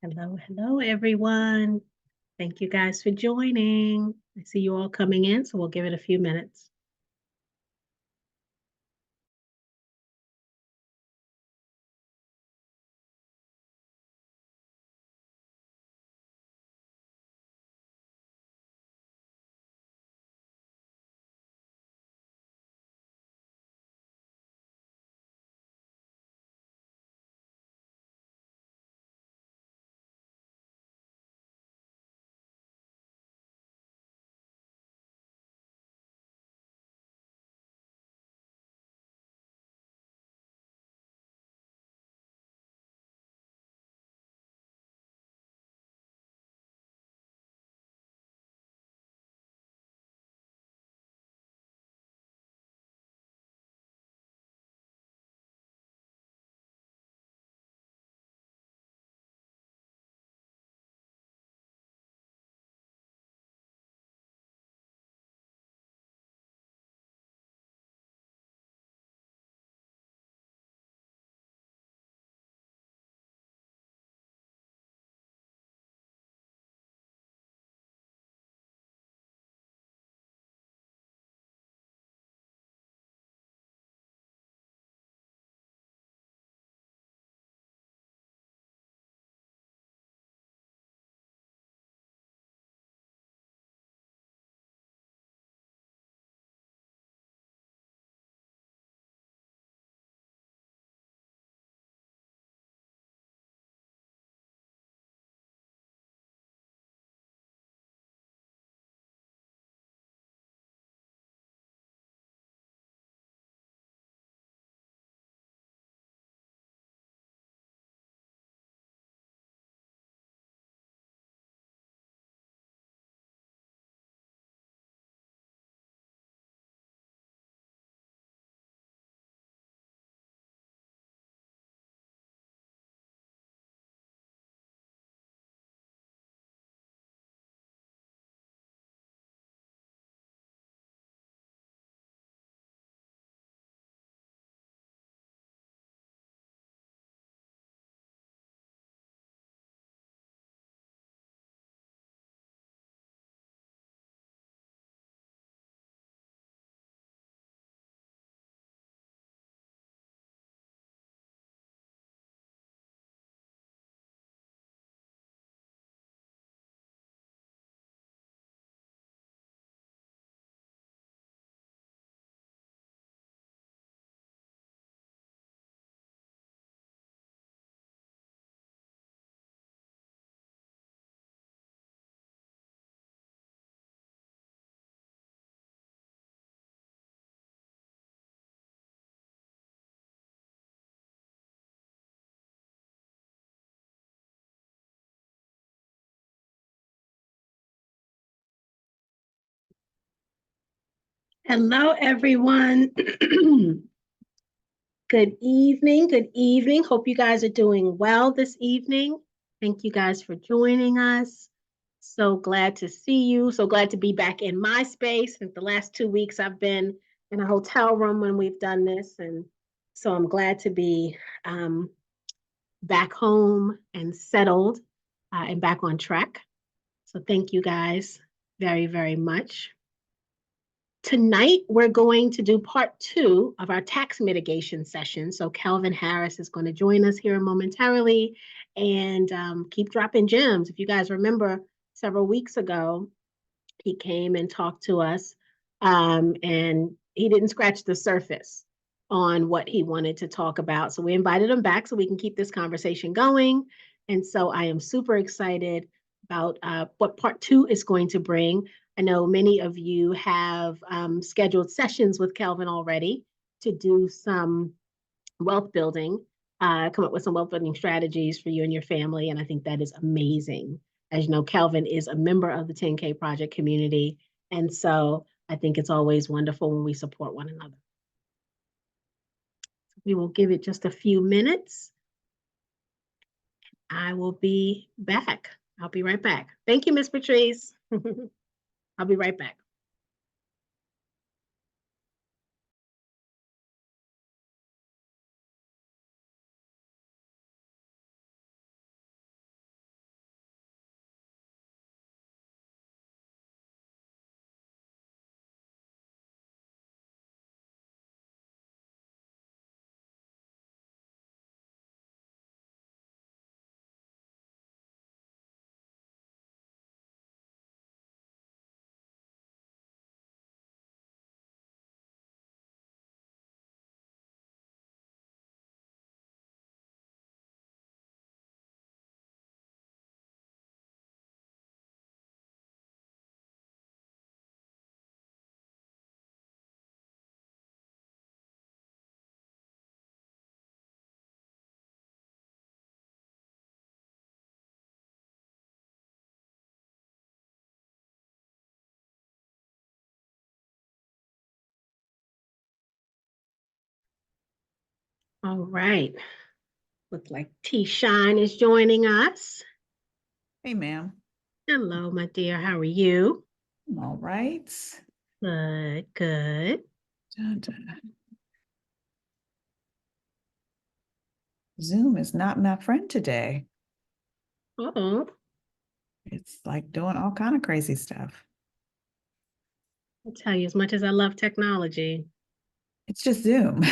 Hello, hello, everyone. Thank you guys for joining. I see you all coming in, so we'll give it a few minutes. Hello, everyone. Good evening. Good evening. Hope you guys are doing well this evening. Thank you guys for joining us. So glad to see you. So glad to be back in my space. I think the last 2 weeks I've been in a hotel room when we've done this. And so I'm glad to be back home and settled and back on track. So thank you guys very, very much. Tonight, we're going to do part two of our tax mitigation session. So Kelvin Harris is going to join us here momentarily and keep dropping gems. If you guys remember, several weeks ago, he came and talked to us, and he didn't scratch the surface on what he wanted to talk about. So we invited him back so we can keep this conversation going. And so I am super excited about what part two is going to bring. I know many of you have scheduled sessions with Kelvin already to do some wealth building, come up with some wealth building strategies for you and your family. And I think that is amazing. As you know, Kelvin is a member of the 10K Project community. And so I think it's always wonderful when we support one another. We will give it just a few minutes. I will be back. I'll be right back. Thank you, Miss Patrice. I'll be right back. All right. Looks like T Shine is joining us. Hey, ma'am. Hello, my dear. How are you? All right. Good, good. Dun, dun. Zoom is not my friend today. Uh-oh. It's like doing all kind of crazy stuff. I'll tell you, as much as I love technology, It's just Zoom.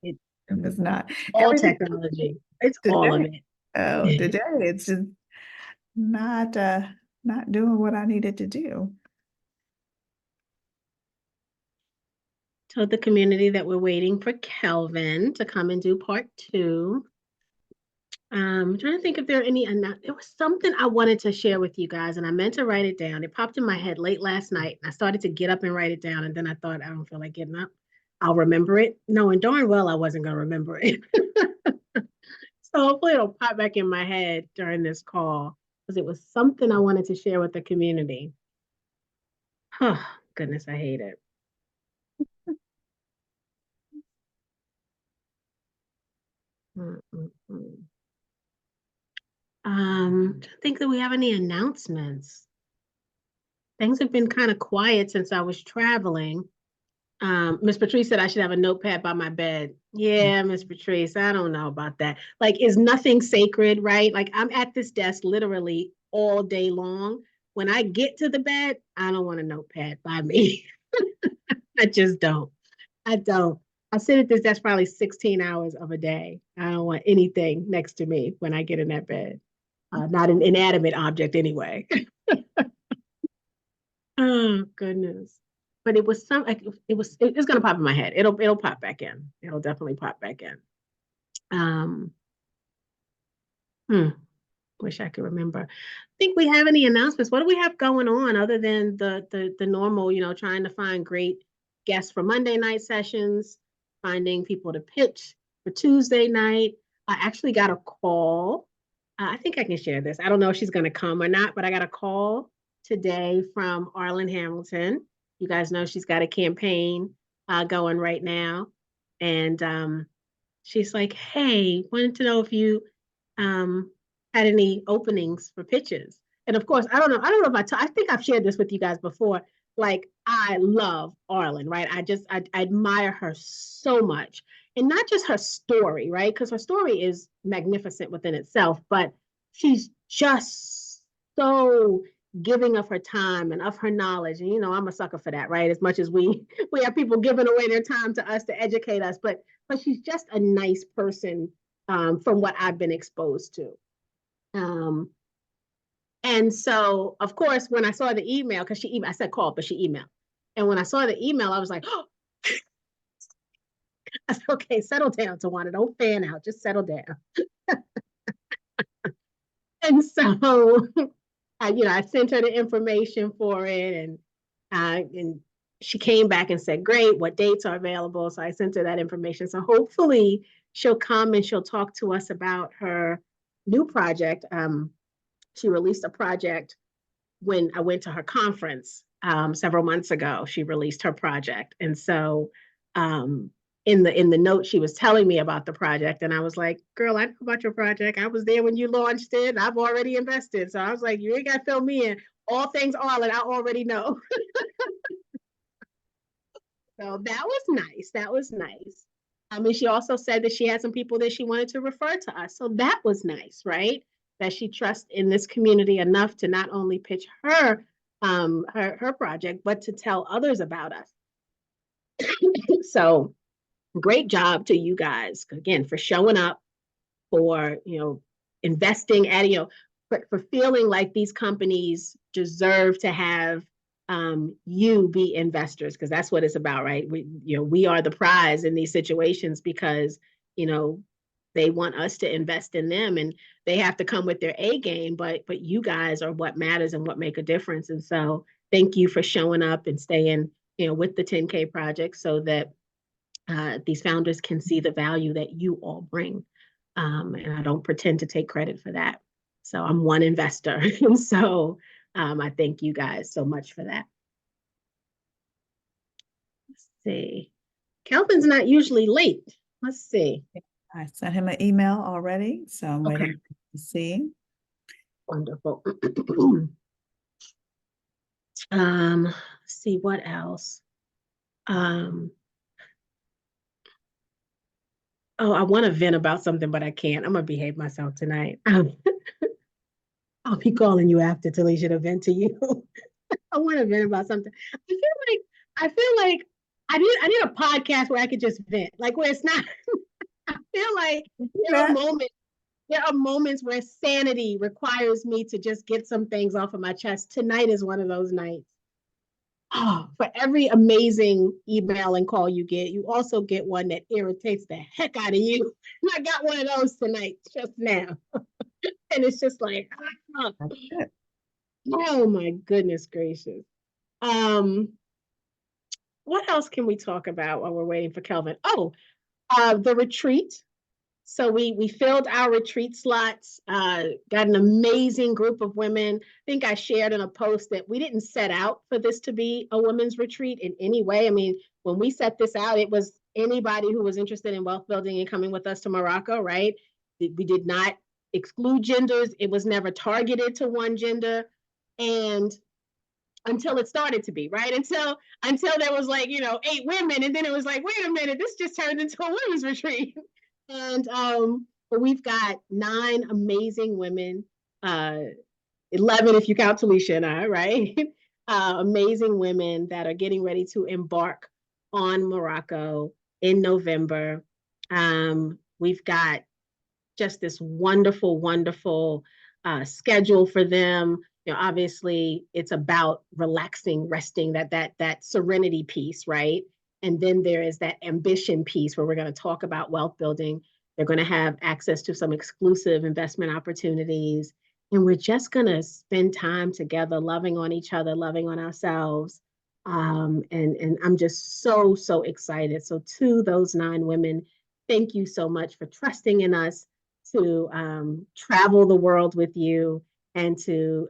it's Zoom is not all everything technology. It's all of today. Oh, it. today it's just not not doing what I needed to do. Told the community that we're waiting for Kelvin to come and do part two. I'm trying to think if there are any. There was something I wanted to share with you guys, and I meant to write it down. It popped in my head late last night. I started to get up and write it down, and then I thought, I don't feel like getting up. I'll remember it, knowing darn well I wasn't going to remember it. So hopefully it'll pop back in my head during this call because it was something I wanted to share with the community. Oh, goodness, I hate it. Mm-mm-mm. I think that we have any announcements. Things have been kind of quiet since I was traveling. Miss Patrice said I should have a notepad by my bed. Yeah, Miss Patrice, I don't know about that. Like, is nothing sacred, right? Like, I'm at this desk literally all day long. When I get to the bed, I don't want a notepad by me. I just don't. I don't. I sit at this desk probably 16 hours of a day. I don't want anything next to me when I get in that bed. Not an inanimate object anyway. Oh goodness. But it was some like it's gonna pop in my head. It'll pop back in. It'll definitely pop back in. Um hmm, wish I could remember. Think we have any announcements? What do we have going on other than the normal, trying to find great guests for Monday night sessions, finding people to pitch for Tuesday night. I actually got a call. I think I can share this. I don't know if she's going to come or not, but I got a call today from Arlen Hamilton. You guys know she's got a campaign going right now. And she's like, hey, wanted to know if you um, had any openings for pitches. And of course, I don't know if I think I've shared this with you guys before. Like, I love Arlen, right? I admire her so much. And not just her story, right? Because her story is magnificent within itself, but she's just so giving of her time and of her knowledge. And I'm a sucker for that, right? As much as we have people giving away their time to us to educate us, but she's just a nice person from what I've been exposed to. Um, and so, of course, when I saw the email, because I said call, but she emailed. And when I saw the email, I was like, oh, I said, okay, settle down, Tawana. Don't fan out. Just settle down. And so, I sent her the information for it, and she came back and said, great, what dates are available? So I sent her that information. So hopefully she'll come and she'll talk to us about her new project. She released a project when I went to her conference several months ago. She released her project, and so um, in the note she was telling me about the project, and I was like, "Girl, I know about your project. I was there when you launched it. And I've already invested." So I was like, "You ain't got to fill me in. All things Arlen, I already know." So that was nice. That was nice. I mean, she also said that she had some people that she wanted to refer to us. So that was nice, right? That she trusts in this community enough to not only pitch her project, but to tell others about us. So great job to you guys again for showing up, for investing at for feeling like these companies deserve to have you be investors, because that's what it's about, right? We are the prize in these situations because you know they want us to invest in them, and they have to come with their A game, but you guys are what matters and what make a difference. And so thank you for showing up and staying with the 10K project so that these founders can see the value that you all bring. And I don't pretend to take credit for that. So I'm one investor. And so I thank you guys so much for that. Let's see. Kelvin's not usually late. Let's see. I sent him an email already, so I'm Okay, waiting to see. wonderful. Let's see what else. Um, oh, I want to vent about something, but I can't. I'm gonna behave myself tonight. I'll be calling you after Talisha to vent to you. I want to vent about something. I feel like I need a podcast where I could just vent, like where it's not. I feel like there are That moments there are moments where sanity requires me to just get some things off of my chest. Tonight is one of those nights. Oh, for every amazing email and call you get, you also get one that irritates the heck out of you. And I got one of those tonight, just now. And it's just like, oh, that's it. oh my goodness gracious. Um, what else can we talk about while we're waiting for Kelvin? Oh, the retreat. So we filled our retreat slots, got an amazing group of women. I think I shared in a post that we didn't set out for this to be a women's retreat in any way. I mean, when we set this out, it was anybody who was interested in wealth building and coming with us to Morocco, right? We did not exclude genders. It was never targeted to one gender. And until it started to be, right? Until there was like, 8 women, and then it was like, wait a minute, this just turned into a women's retreat. And but we've got 9 amazing women, 11 if you count Talisha and I, right? Amazing women that are getting ready to embark on Morocco in November. We've got just this wonderful, wonderful schedule for them. Obviously, it's about relaxing, resting, that serenity piece, right? And then there is that ambition piece where we're going to talk about wealth building. They're going to have access to some exclusive investment opportunities, and we're just going to spend time together, loving on each other, loving on ourselves. And I'm just so excited. So to those 9 women, thank you so much for trusting in us to travel the world with you and to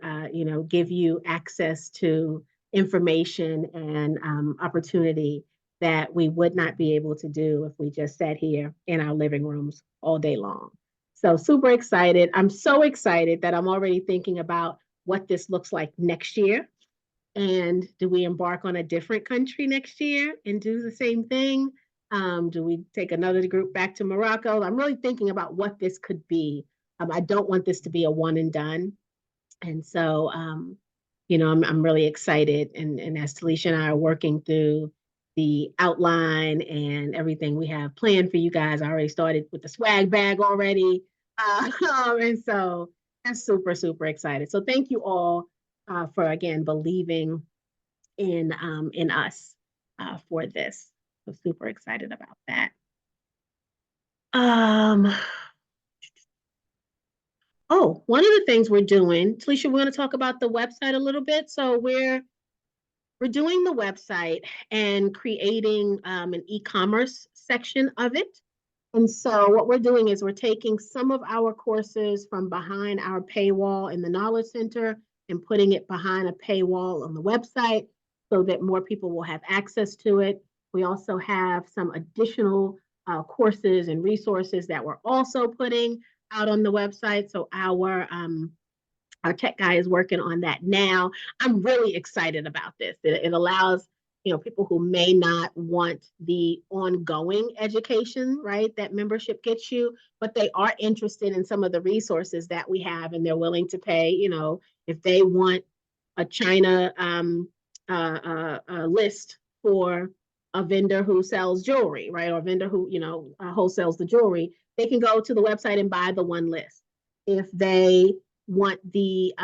give you access to information and opportunity that we would not be able to do if we just sat here in our living rooms all day long. So super excited. I'm so excited that I'm already thinking about what this looks like next year. And do we embark on a different country next year and do the same thing? Do we take another group back to Morocco? I'm really thinking about what this could be. I don't want this to be a one and done. And so, I'm really excited. And as Talisha and I are working through the outline and everything we have planned for you guys, I already started with the swag bag already. And so I'm super excited. So thank you all for again believing in us for this. So super excited about that. Um, one of the things we're doing, Talisha, we're going to talk about the website a little bit. So we're doing the website and creating an e-commerce section of it. And so what we're doing is we're taking some of our courses from behind our paywall in the Knowledge Center and putting it behind a paywall on the website so that more people will have access to it. We also have some additional courses and resources that we're also putting out on the website. So our tech guy is working on that now. I'm really excited about this. It allows people who may not want the ongoing education, right, that membership gets you, but they are interested in some of the resources that we have, and they're willing to pay. If they want a China list for a vendor who sells jewelry, right, or a vendor who wholesales the jewelry, they can go to the website and buy the one list. If they want the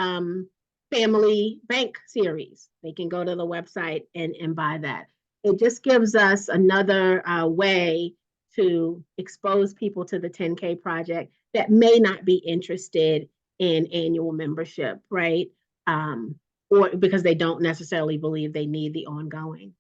family bank series, they can go to the website and buy that. It just gives us another way to expose people to the 10K project that may not be interested in annual membership, right? Or because they don't necessarily believe they need the ongoing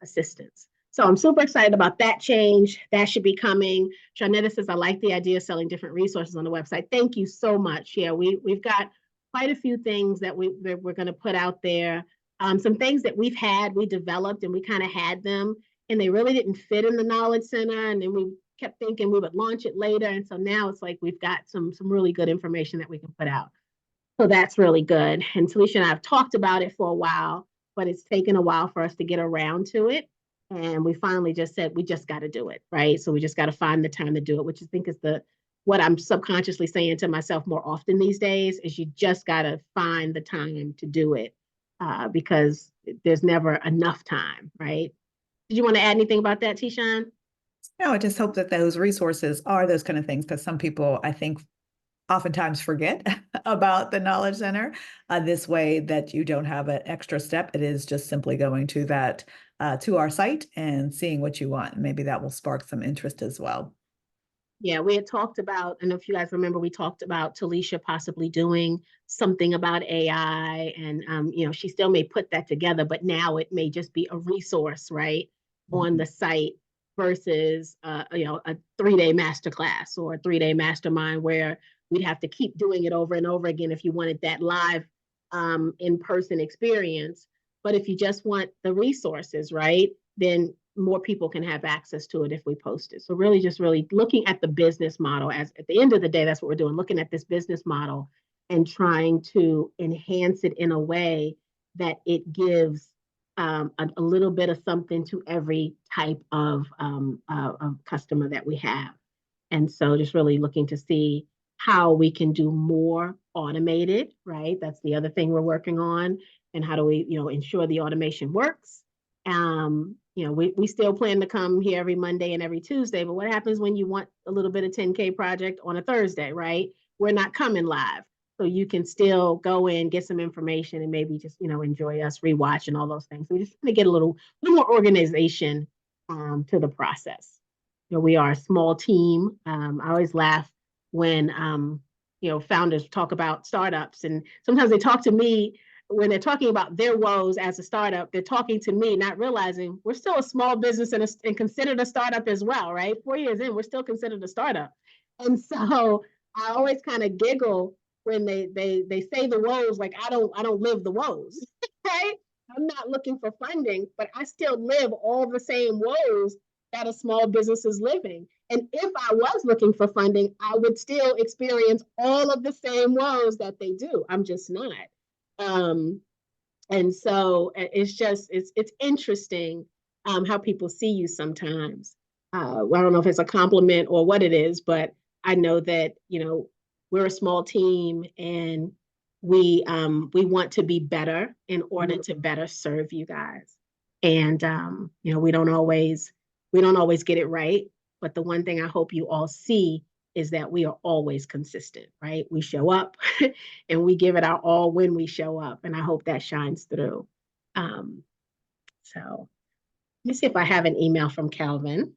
assistance. So I'm super excited about that change. That should be coming. Sharnetta says, I like the idea of selling different resources on the website. Thank you so much. Yeah, we've got quite a few things that we're going to put out there. Some things that we developed and we kind of had them and they really didn't fit in the Knowledge Center. And then we kept thinking we would launch it later. And so now it's like we've got some really good information that we can put out. So that's really good. And Talisha and I have talked about it for a while, but it's taken a while for us to get around to it. And we finally just said we just got to do it, right? So we just got to find the time to do it, which I think is the what I'm subconsciously saying to myself more often these days is you just got to find the time to do it because there's never enough time, right? Did you want to add anything about that, Tishan? No, I just hope that those resources are those kind of things because some people, I think, oftentimes forget about the Knowledge Center. This way that you don't have an extra step. It is just simply going to that to our site and seeing what you want. Maybe that will spark some interest as well. Yeah, we had talked about, I don't know if you guys remember, we talked about Talisha possibly doing something about AI, and she still may put that together, but now it may just be a resource, right, on the site versus a 3-day masterclass or a 3-day mastermind where we'd have to keep doing it over and over again if you wanted that live in-person experience. But if you just want the resources, right, then more people can have access to it if we post it. So really just really looking at the business model as at the end of the day, that's what we're doing, looking at this business model and trying to enhance it in a way that it gives a little bit of something to every type of customer that we have. And so just really looking to see how we can do more automated, right? That's the other thing we're working on. And how do we, ensure the automation works? We still plan to come here every Monday and every Tuesday, but what happens when you want a little bit of 10K project on a Thursday, right? We're not coming live. So you can still go in, get some information and maybe just, enjoy us, rewatch and all those things. So we just want to get a little more organization to the process. We are a small team. I always laugh when, founders talk about startups and sometimes they talk to me when they're talking about their woes as a startup, they're talking to me, not realizing we're still a small business and considered a startup as well, right? 4 years in, we're still considered a startup. And so I always kind of giggle when they say the woes, like I don't live the woes, right? I'm not looking for funding, but I still live all the same woes that a small business is living. And if I was looking for funding, I would still experience all of the same woes that they do. I'm just not. Um, and so it's interesting how people see you sometimes. I don't know if it's a compliment or what it is, but I know that we're a small team and we want to be better in order to better serve you guys. And we don't always get it right, but the one thing I hope you all see is that we are always consistent, right? We show up and we give it our all when we show up. And I hope that shines through. So let me see if I have an email from Calvin.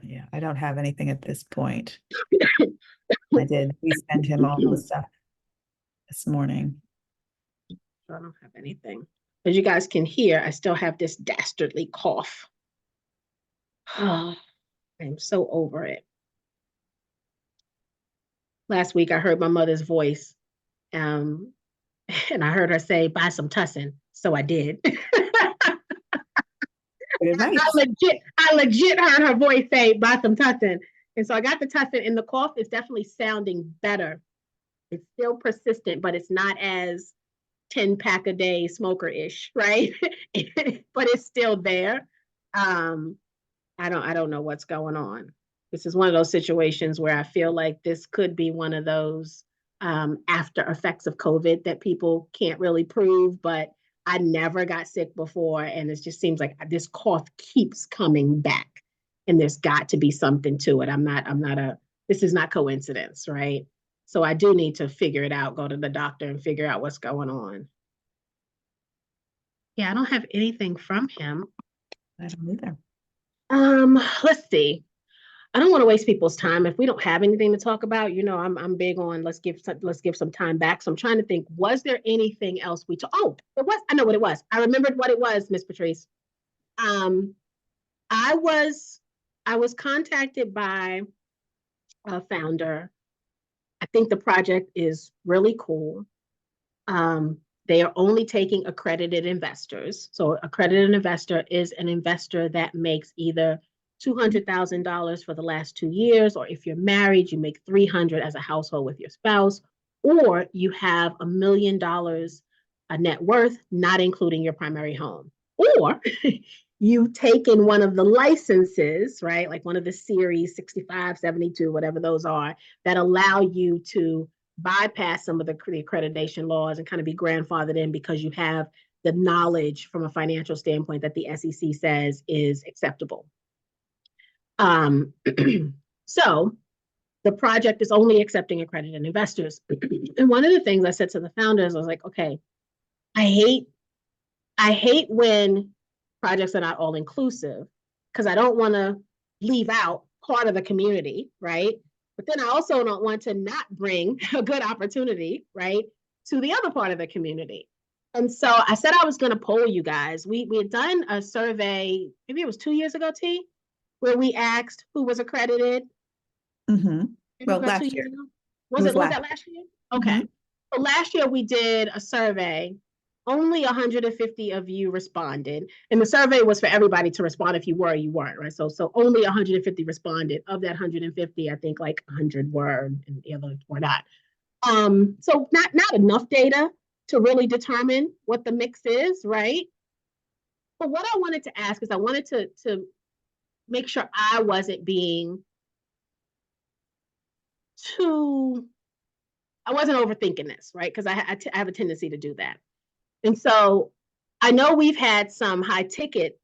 Yeah, I don't have anything at this point. I did resend him all the stuff this morning. I don't have anything. As you guys can hear, I still have this dastardly cough. I'm so over it. Last week, I heard my mother's voice, and I heard her say, "Buy some tussin." So I did. Nice. I legit heard her voice say, "Buy some tussin." And so I got the tussin, and the cough is definitely sounding better. It's still persistent, but it's not as 10-pack a day smoker-ish, right? But it's still there. I don't know what's going on. This is one of those situations where I feel like this could be one of those after effects of COVID that people can't really prove, but I never got sick before. And it just seems like this cough keeps coming back. And there's got to be something to it. This is not coincidence, right? So I do need to figure it out, go to the doctor and figure out what's going on. Yeah, I don't have anything from him. I don't either. Let's see. I don't want to waste people's time. If we don't have anything to talk about, I'm big on let's give some time back. So I'm trying to think, was there anything else we talked? Oh, it was. I know what it was. I remembered what it was, Miss Patrice. Um, I was contacted by a founder. I think the project is really cool. They are only taking accredited investors. So accredited investor is an investor that makes either $200,000 for the last 2 years, or if you're married, you make 300 as a household with your spouse, or you have $1 million a net worth, not including your primary home. Or you've taken one of the licenses, right? Like one of the series 65, 72, whatever those are, that allow you to bypass some of the accreditation laws and kind of be grandfathered in because you have the knowledge from a financial standpoint that the SEC says is acceptable. So the project is only accepting accredited investors. And one of the things I said to the founders, I was like, okay, I hate when projects are not all inclusive because I don't want to leave out part of the community, right? But then I also don't want to not bring a good opportunity, right, to the other part of the community. And so I said I was going to poll you guys. We had done a survey, maybe it was 2 years ago, T, where we asked who was accredited. Mm-hmm. Well, About 2 last years year. ago? It was Was last. that last year? Mm-hmm. Okay. So last year we did a survey. Only 150 of you responded. And the survey was for everybody to respond if you were or you weren't, right? So only 150 responded. Of that 150, I think like 100 were and the others were not. So not enough data to really determine what the mix is, right? But what I wanted to ask is I wanted to make sure I wasn't being too, I wasn't overthinking this, right? Because I have a tendency to do that. And so I know we've had some high ticket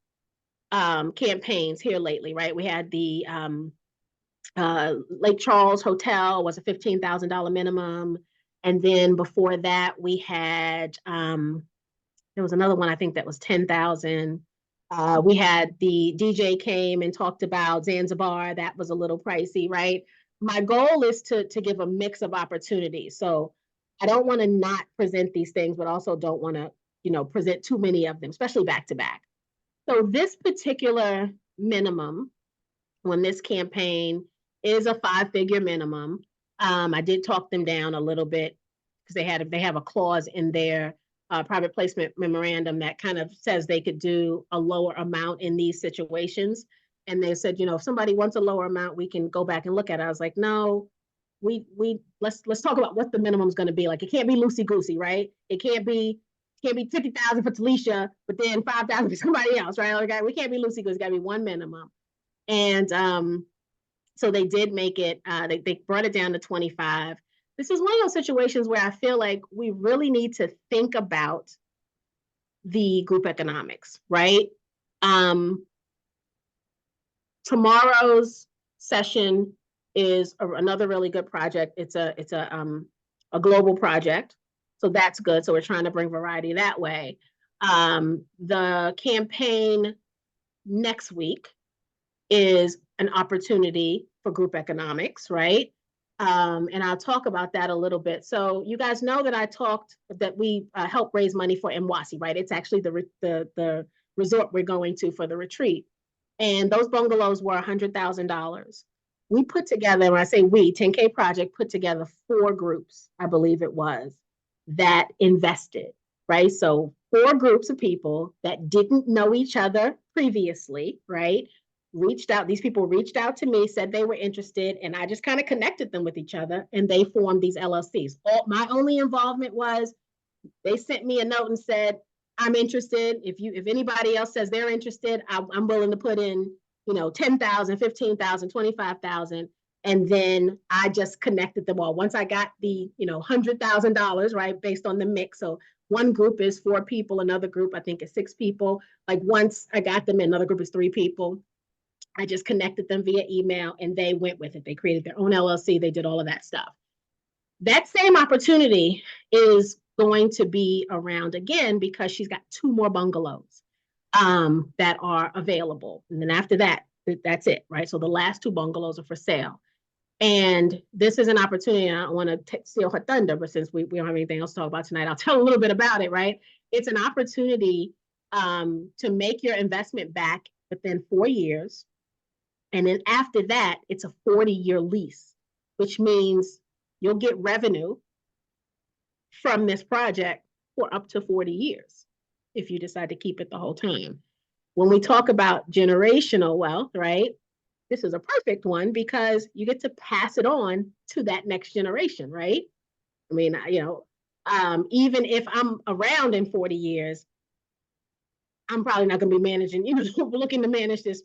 campaigns here lately, right? We had the Lake Charles Hotel was a $15,000 minimum. And then before that, we had, there was another one, I think that was 10,000. We had the DJ came and talked about Zanzibar. That was a little pricey, right? My goal is to give a mix of opportunities. So I don't want to not present these things, but also don't want to, present too many of them, especially back to back. So this particular minimum on this campaign is a 5-figure minimum. I did talk them down a little bit because they have a clause in their private placement memorandum that kind of says they could do a lower amount in these situations. And they said, if somebody wants a lower amount, we can go back and look at it. I was like, no, let's talk about what the minimum is going to be. Like it can't be loosey goosey, right? It can't be 50,000 for Talisha, but then 5,000 for somebody else, right? Like, we can't be loosey goosey. It's got to be one minimum. And so they did make it. They brought it down to 25. This is one of those situations where I feel like we really need to think about the group economics, right? Tomorrow's session is another really good project. It's a global project, so that's good. So we're trying to bring variety that way. The campaign next week is an opportunity for group economics, right? And I'll talk about that a little bit. So you guys know that we help raise money for Mwasi, right? It's actually the resort we're going to for the retreat. And those bungalows were $100,000. We put together, when I say we, 10K Project put together 4 groups, I believe it was, that invested, right? So 4 groups of people that didn't know each other previously, right? These people reached out to me, said they were interested, and I just kind of connected them with each other, and they formed these LLCs. My only involvement was they sent me a note and said, I'm interested. If anybody else says they're interested, I'm willing to put in, 10,000, 15,000, 25,000. And then I just connected them all. Once I got the, $100,000, right, based on the mix. So one group is 4 people, another group I think is 6 people. Like once I got them in, another group is 3 people. I just connected them via email and they went with it. They created their own LLC. They did all of that stuff. That same opportunity is going to be around again because she's got 2 more bungalows that are available. And then after that, that's it, right? So the last 2 bungalows are for sale. And this is an opportunity. I don't want to steal her thunder, but since we don't have anything else to talk about tonight, I'll tell a little bit about it, right? It's an opportunity to make your investment back within 4 years. And then after that, it's a 40-year lease, which means you'll get revenue from this project for up to 40 years if you decide to keep it the whole time. When we talk about generational wealth, right? this is a perfect one because you get to pass it on to that next generation, right? I mean, even if I'm around in 40 years, I'm probably not going to be managing, looking to manage this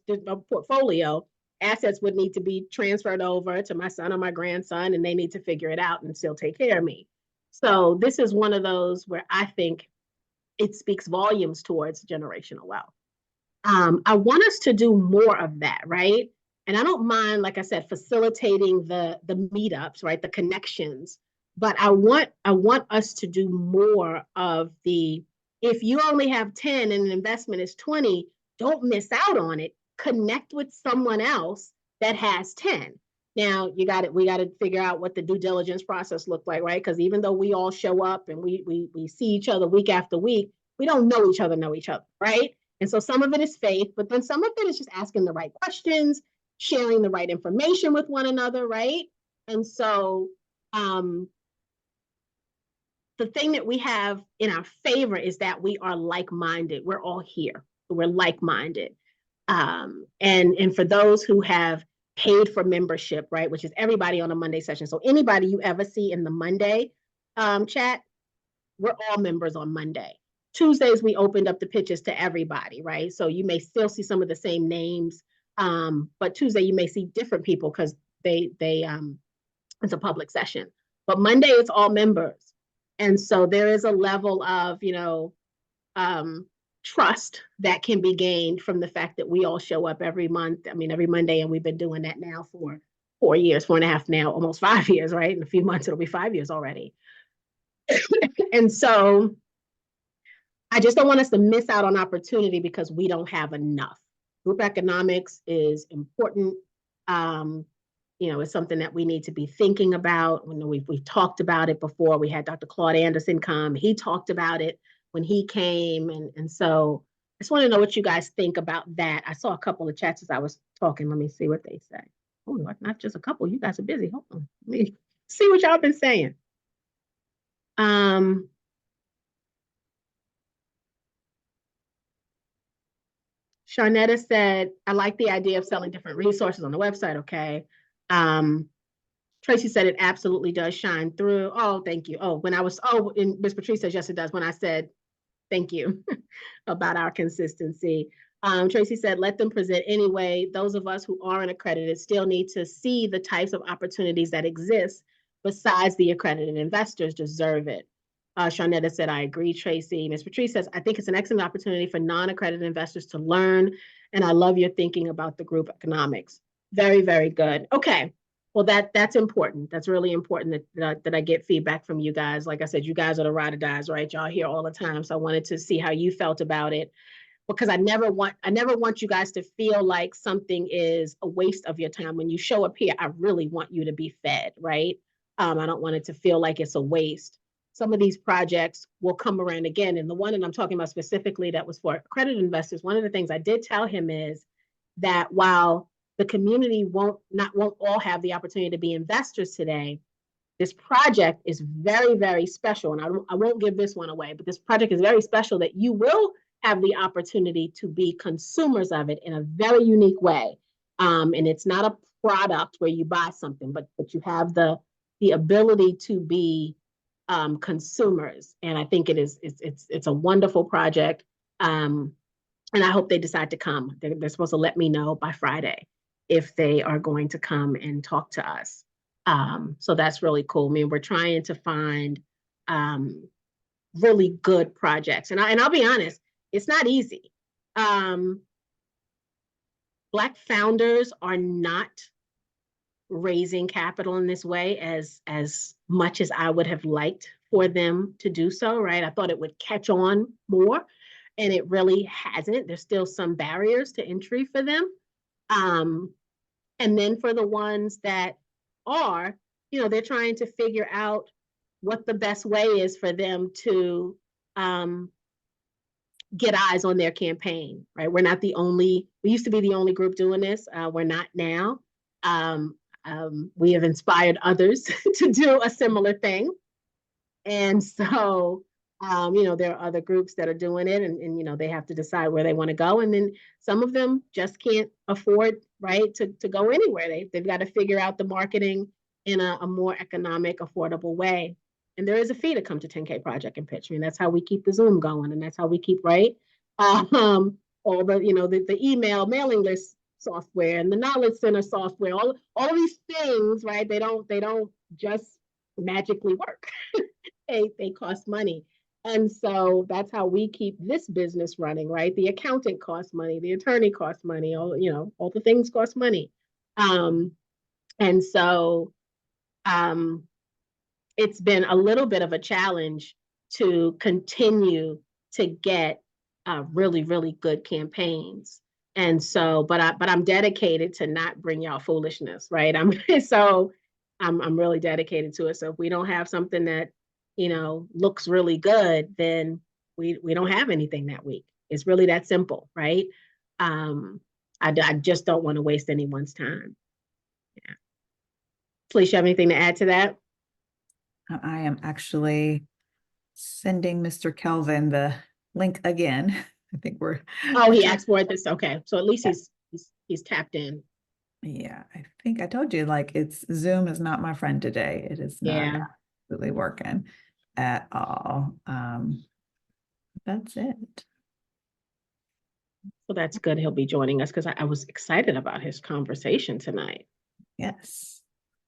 portfolio. Assets would need to be transferred over to my son or my grandson, and they need to figure it out and still take care of me. So this is one of those where I think it speaks volumes towards generational wealth. I want us to do more of that, right? And I don't mind, like I said, facilitating the meetups, right? The connections. But I want us to do more of the, if you only have 10 and an investment is 20, don't miss out on it. Connect with someone else that has 10. Now we got to figure out what the due diligence process looked like, right? Because even though we all show up and we see each other week after week, we don't know each other, right? And so some of it is faith, but then some of it is just asking the right questions, sharing the right information with one another, right? And so the thing that we have in our favor is that we are like-minded. We're all here. We're like-minded. And for those who have paid for membership, right, which is everybody on a Monday session. So anybody you ever see in the Monday chat, we're all members on Monday. Tuesdays, we opened up the pitches to everybody, right? So you may still see some of the same names, but Tuesday you may see different people because they it's a public session. But Monday, it's all members. And so there is a level of, trust that can be gained from the fact that we all show up every month. I mean, every Monday, and we've been doing that now for 4 years, 4.5 now, almost 5 years, right? In a few months, it'll be 5 years already. And so I just don't want us to miss out on opportunity because we don't have enough. Group economics is important. It's something that we need to be thinking about. We've talked about it before. We had Dr. Claude Anderson come. He talked about it when he came. And so I just want to know what you guys think about that. I saw a couple of chats as I was talking. Let me see what they say. Oh, not just a couple. You guys are busy. Hold on. Let me see what y'all been saying. Sharnetta said, I like the idea of selling different resources on the website. Okay. Tracy said it absolutely does shine through. Oh, thank you. And Ms. Patrice says, yes, it does. When I said, thank you about our consistency. Tracy said, let them present anyway. Those of us who aren't accredited still need to see the types of opportunities that exist besides the accredited investors deserve it. Shawnetta said, I agree, Tracy. Ms. Patrice says, I think it's an excellent opportunity for non-accredited investors to learn. And I love your thinking about the group economics. Very, very good. Okay. Well, that's important. That's really important that I get feedback from you guys. Like I said, you guys are the ride or dies, right? Y'all here all the time. So I wanted to see how you felt about it because I never want you guys to feel like something is a waste of your time. When you show up here, I really want you to be fed, right? I don't want it to feel like it's a waste. Some of these projects will come around again. And the one that I'm talking about specifically that was for accredited investors, one of the things I did tell him is that while the community won't all have the opportunity to be investors today, this project is very, very special. And I won't give this one away, but this project is very special that you will have the opportunity to be consumers of it in a very unique way. And it's not a product where you buy something, but you have the ability to be consumers. And I think it's a wonderful project. And I hope they decide to come. They're supposed to let me know by Friday if they are going to come and talk to us. So that's really cool. I mean, we're trying to find really good projects. And I'll be honest, it's not easy. Black founders are not raising capital in this way as much as I would have liked for them to do so, right? I thought it would catch on more, and it really hasn't. There's still some barriers to entry for them. And then for the ones that are, they're trying to figure out what the best way is for them to get eyes on their campaign, right? We used to be the only group doing this. We're not now. We have inspired others to do a similar thing. And so There are other groups that are doing it, and they have to decide where they want to go. And then some of them just can't afford, right, to go anywhere. They've got to figure out the marketing in a more economic, affordable way. And there is a fee to come to 10K Project and pitch. I mean, that's how we keep the Zoom going, and that's how we keep, right? All the email mailing list software and the knowledge center software, all of these things, right? They don't just magically work. They cost money. And so that's how we keep this business running, right? The accountant costs money, the attorney costs money, all the things cost money. And so um, it's been a little bit of a challenge to continue to get really, really good campaigns. And so, but I'm dedicated to not bring y'all foolishness, right? I'm really dedicated to it. So if we don't have something that looks really good, then we don't have anything that week. It's really that simple, right? I just don't want to waste anyone's time. Yeah. Please, you have anything to add to that? I am actually sending Mr. Kelvin the link again. I think we're. Oh, he asked for it. This okay. So at least he's tapped in. Yeah, I think I told you, like, it's Zoom is not my friend today. It is not Yeah. absolutely working at all. That's it. So that's good. He'll be joining us because I was excited about his conversation tonight. Yes.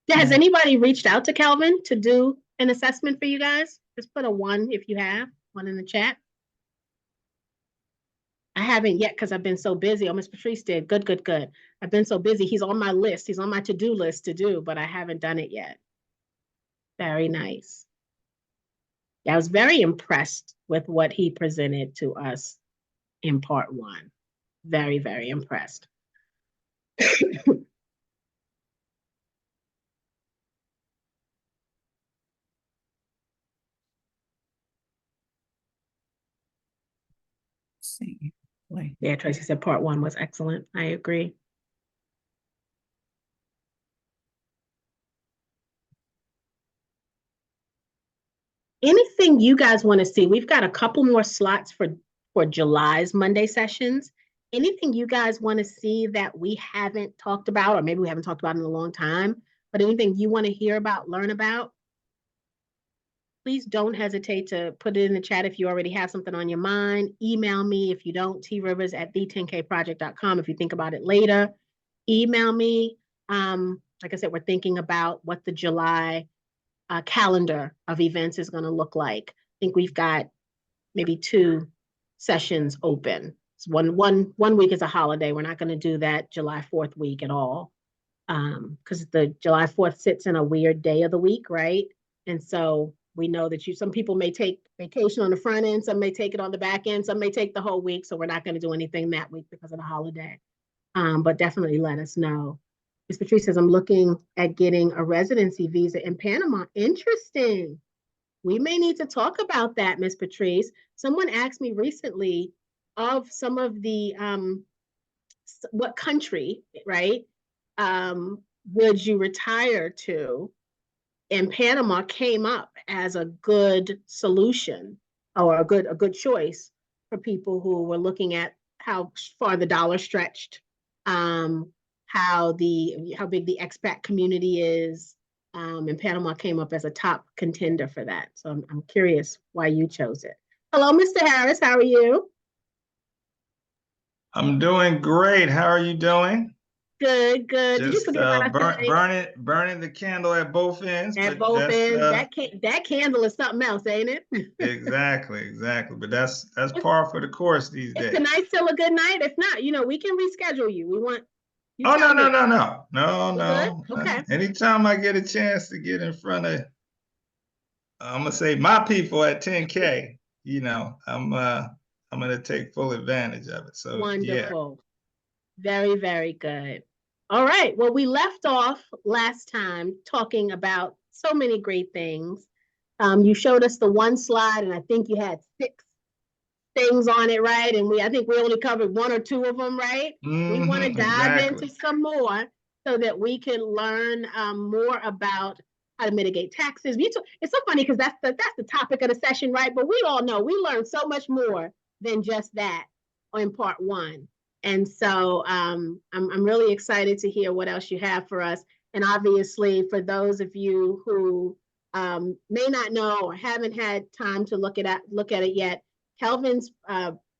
Yeah, has anybody reached out to Calvin to do an assessment for you guys? Just put a 1 if you have one in the chat. I haven't yet because I've been so busy. Oh, Miss Patrice did. Good, good, good. I've been so busy. He's on my list. He's on my to-do list to do, but I haven't done it yet. Very nice. Yeah, I was very impressed with what he presented to us in part 1. Very, very impressed. See. Wait. Yeah, Tracy said part 1 was excellent. I agree. Anything you guys want to see? We've got a couple more slots for July's Monday sessions. Anything you guys want to see that we haven't talked about, or maybe we haven't talked about in a long time, but anything you want to hear about, learn about? Please don't hesitate to put it in the chat if you already have something on your mind. Email me if you don't, trivers@the10kproject.com. If you think about it later, email me. Like I said, we're thinking about what the July calendar of events is going to look like. I think we've got maybe 2 sessions open. So one week is a holiday. We're not going to do that July 4th week at all, because the July 4th sits in a weird day of the week, right? And so we know that some people may take vacation on the front end, some may take it on the back end, some may take the whole week. So we're not going to do anything that week because of the holiday. But definitely let us know. Ms. Patrice says, I'm looking at getting a residency visa in Panama. Interesting. We may need to talk about that, Ms. Patrice. Someone asked me recently of some of the, what country, right, would you retire to? And Panama came up as a good solution or a good choice for people who were looking at how far the dollar stretched, how big the expat community is, and Panama came up as a top contender for that. So I'm curious why you chose it. Hello, Mr. Harris. How are you? I'm doing great. How are you doing? Good, good. Did you Just forget about us tonight? burning the candle at both ends. At But both that's ends. That candle is something else, ain't it? exactly. But that's Is, par for the course these is days. tonight still a good night? If not, we can reschedule you. We want you Oh, tell me. no. You good? Okay. Anytime I get a chance to get in front of, I'm gonna say my people at 10K, I'm gonna take full advantage of it. So yeah. Wonderful. Very, very good. All right. Well, we left off last time talking about so many great things. You showed us the one slide, and I think you had 6 things on it, right? And I think we only covered 1 or 2 of them, right? We want to dive into Exactly. some more so that we can learn more about how to mitigate taxes. It's so funny because that's the topic of the session, right? But we all know we learned so much more than just that in part one. And so I'm really excited to hear what else you have for us. And obviously, for those of you who may not know or haven't had time to look at it yet, Kelvin's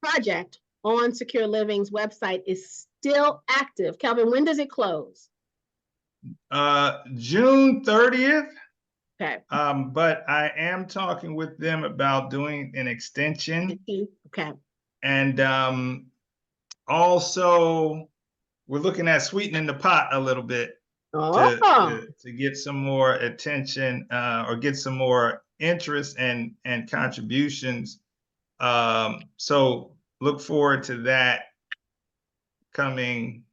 project on Secure Living's website is still active. Kelvin, when does it close? June 30th. Okay. But I am talking with them about doing an extension. Okay. And also we're looking at sweetening the pot a little bit to get some more attention or get some more interest and contributions. So look forward to that coming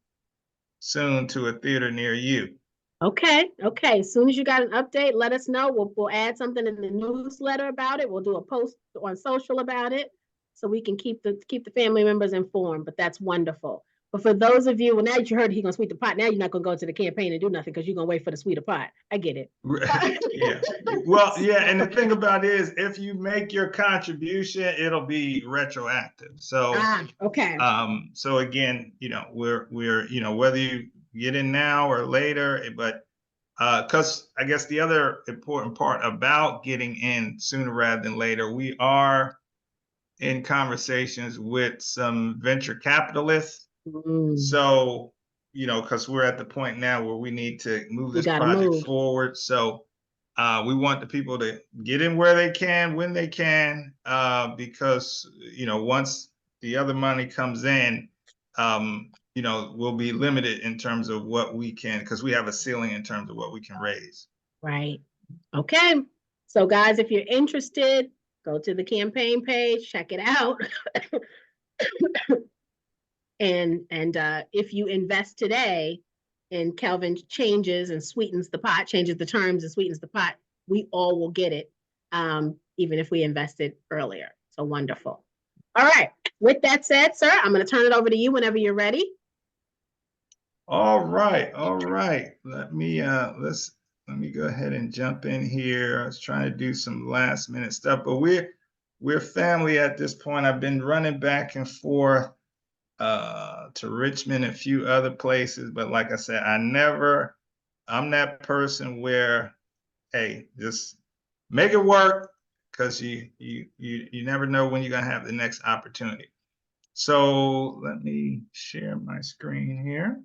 soon to a theater near you. Okay. As soon as you got an update, let us know. We'll add something in the newsletter about it. We'll do a post on social about it so we can keep the family members informed. But that's wonderful. But for those of you, well, now that you heard he's gonna sweet the pot, now you're not gonna go to the campaign and do nothing because you're gonna wait for the sweeter pot. I get it. Yeah. Well, yeah, and the thing about it is if you make your contribution, it'll be retroactive. So okay. So again, we're whether you get in now or later, but because I guess the other important part about getting in sooner rather than later, we are in conversations with some venture capitalists. So, because we're at the point now where we need to move this project forward. So we want the people to get in where they can, when they can, because, once the other money comes in, we'll be limited in terms of what we can, because we have a ceiling in terms of what we can raise. Right. Okay. So guys, if you're interested, go to the campaign page, check it out. and if you invest today and Kelvin changes and sweetens the pot, changes the terms and sweetens the pot, we all will get it, even if we invested earlier. So wonderful. All right. With that said, sir, I'm going to turn it over to you whenever you're ready. All right. Let me go ahead and jump in here. I was trying to do some last minute stuff, but we're family at this point. I've been running back and forth to Richmond and a few other places, but like I said, I'm that person where, hey, just make it work, because you never know when you're gonna have the next opportunity. So let me share my screen here.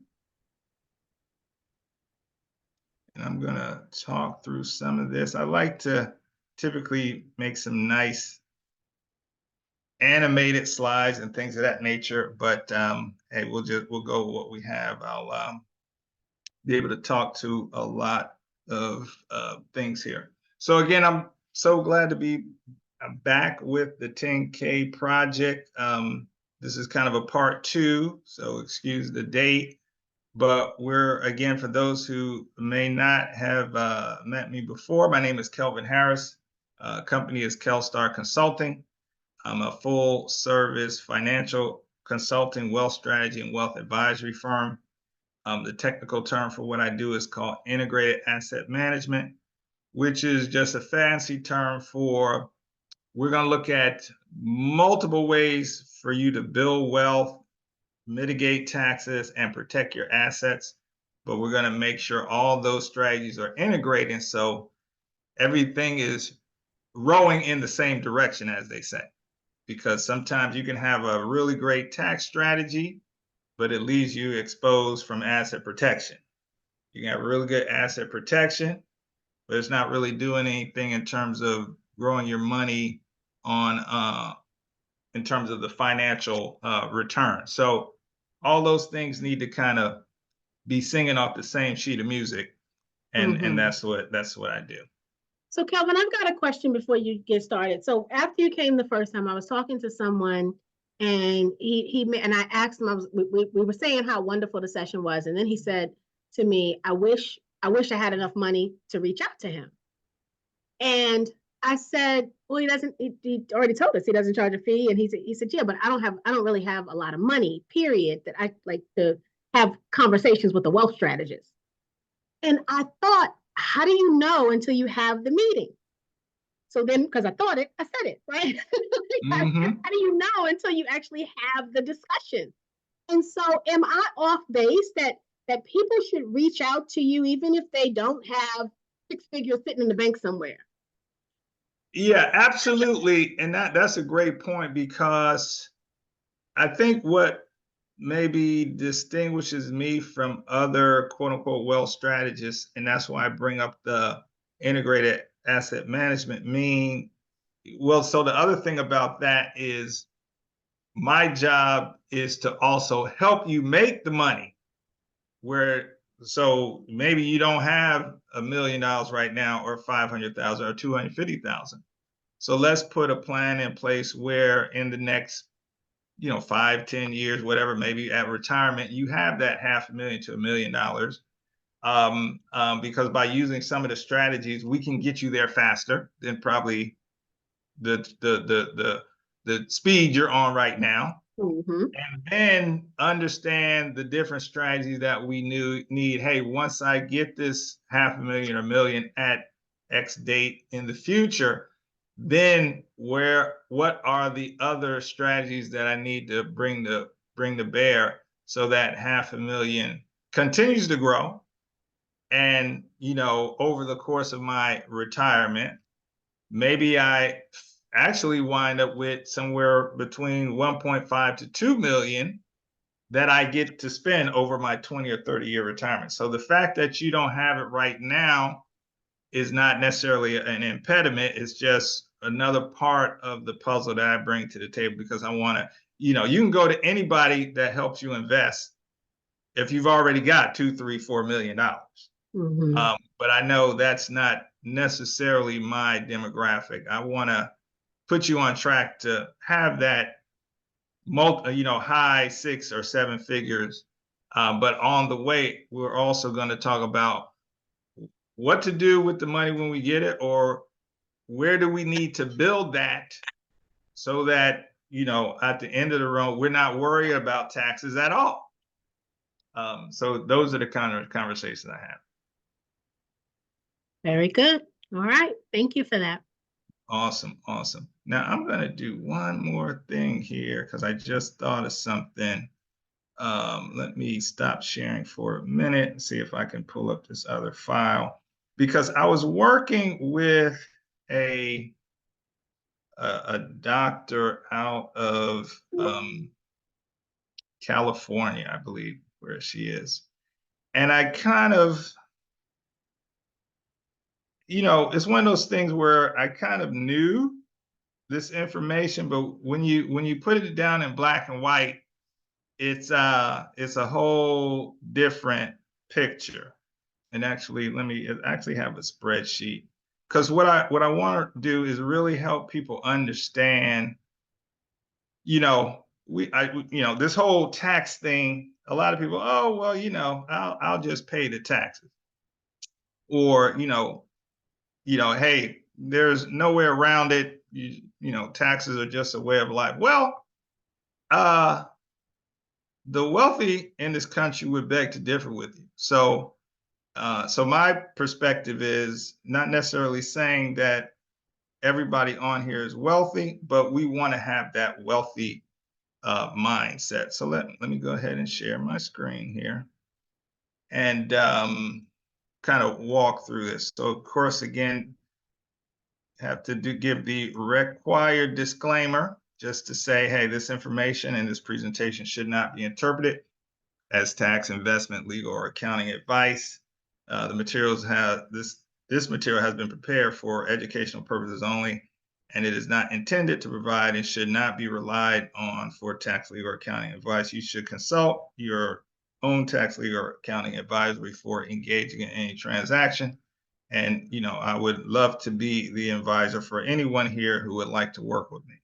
And I'm gonna talk through some of this. I like to typically make some nice animated slides and things of that nature, but hey, we'll go with what we have. I'll be able to talk to a lot of things here. So again, I'm so glad to be back with the 10K project. This is kind of a part 2, so excuse the date. But we're, again, for those who may not have met me before, my name is Kelvin Harris. Company is Kelstar Consulting. I'm a full service financial consulting, wealth strategy, and wealth advisory firm. The technical term for what I do is called integrated asset management, which is just a fancy term for, we're going to look at multiple ways for you to build wealth, mitigate taxes, and protect your assets. But we're going to make sure all those strategies are integrated so everything is rowing in the same direction, as they say. Because sometimes you can have a really great tax strategy, but it leaves you exposed from asset protection. You can have really good asset protection, but it's not really doing anything in terms of growing your money on in terms of the financial return. So all those things need to kind of be singing off the same sheet of music, and that's what I do. So Kelvin, I've got a question before you get started. So after you came the first time, I was talking to someone, and I asked him, we were saying how wonderful the session was, and then he said to me, I wish I had enough money to reach out to him. And I said, well, he already told us he doesn't charge a fee. And he said, yeah, but I don't really have a lot of money, period, that I like to have conversations with a wealth strategist. And I thought, how do you know until you have the meeting? So then, because I thought it, I said it, right? How do you know until you actually have the discussion? And so, am I off base that people should reach out to you even if they don't have 6 figures sitting in the bank somewhere? Yeah, absolutely. And that's a great point, because I think what maybe distinguishes me from other quote unquote wealth strategists, and that's why I bring up the integrated asset management well, so the other thing about that is my job is to also help you make the money. So maybe you don't have $1 million right now, or 500,000 or 250,000. So let's put a plan in place where in the next 5, 10 years, whatever, maybe at retirement, you have that $500,000 to $1 million. Because by using some of the strategies, we can get you there faster than probably the speed you're on right now. And then understand the different strategies that we need. Hey, once I get this $500,000 or $1 million at X date in the future, then what are the other strategies that I need to bring to bear so that $500,000 continues to grow? And over the course of my retirement, maybe I actually wind up with somewhere between 1.5 to 2 million that I get to spend over my 20 or 30-year retirement. So the fact that you don't have it right now is not necessarily an impediment. It's just another part of the puzzle that I bring to the table, because I want to, you can go to anybody that helps you invest if you've already got $2, $3, $4 million. But I know that's not necessarily my demographic. I want to put you on track to have that high 6 or 7 figures. But on the way, we're also going to talk about what to do with the money when we get it, or where do we need to build that so that, at the end of the road, we're not worried about taxes at all. So those are the kind of conversations I have. Very good. All right. Thank you for that. Awesome. Awesome. Now I'm going to do one more thing here because I just thought of something. Let me stop sharing for a minute and see if I can pull up this other file, because I was working with a doctor out of California, I believe, where she is. And I kind of, it's one of those things where I kind of knew this information, but when you put it down in black and white, it's a whole different picture. And actually, I actually have a spreadsheet, because what I want to do is really help people understand, this whole tax thing. A lot of people, oh, well, I'll just pay the taxes. Or, hey, there's no way around it. Taxes are just a way of life. Well, the wealthy in this country would beg to differ with you. So my perspective is not necessarily saying that everybody on here is wealthy, but we want to have that wealthy mindset. So let me go ahead and share my screen here and kind of walk through this. So of course, again, have to give the required disclaimer just to say, hey, this information and this presentation should not be interpreted as tax, investment, legal, or accounting advice. The materials this material has been prepared for educational purposes only, and it is not intended to provide and should not be relied on for tax, legal, or accounting advice. You should consult your own tax, legal, or accounting advisor before engaging in any transaction. And I would love to be the advisor for anyone here who would like to work with me.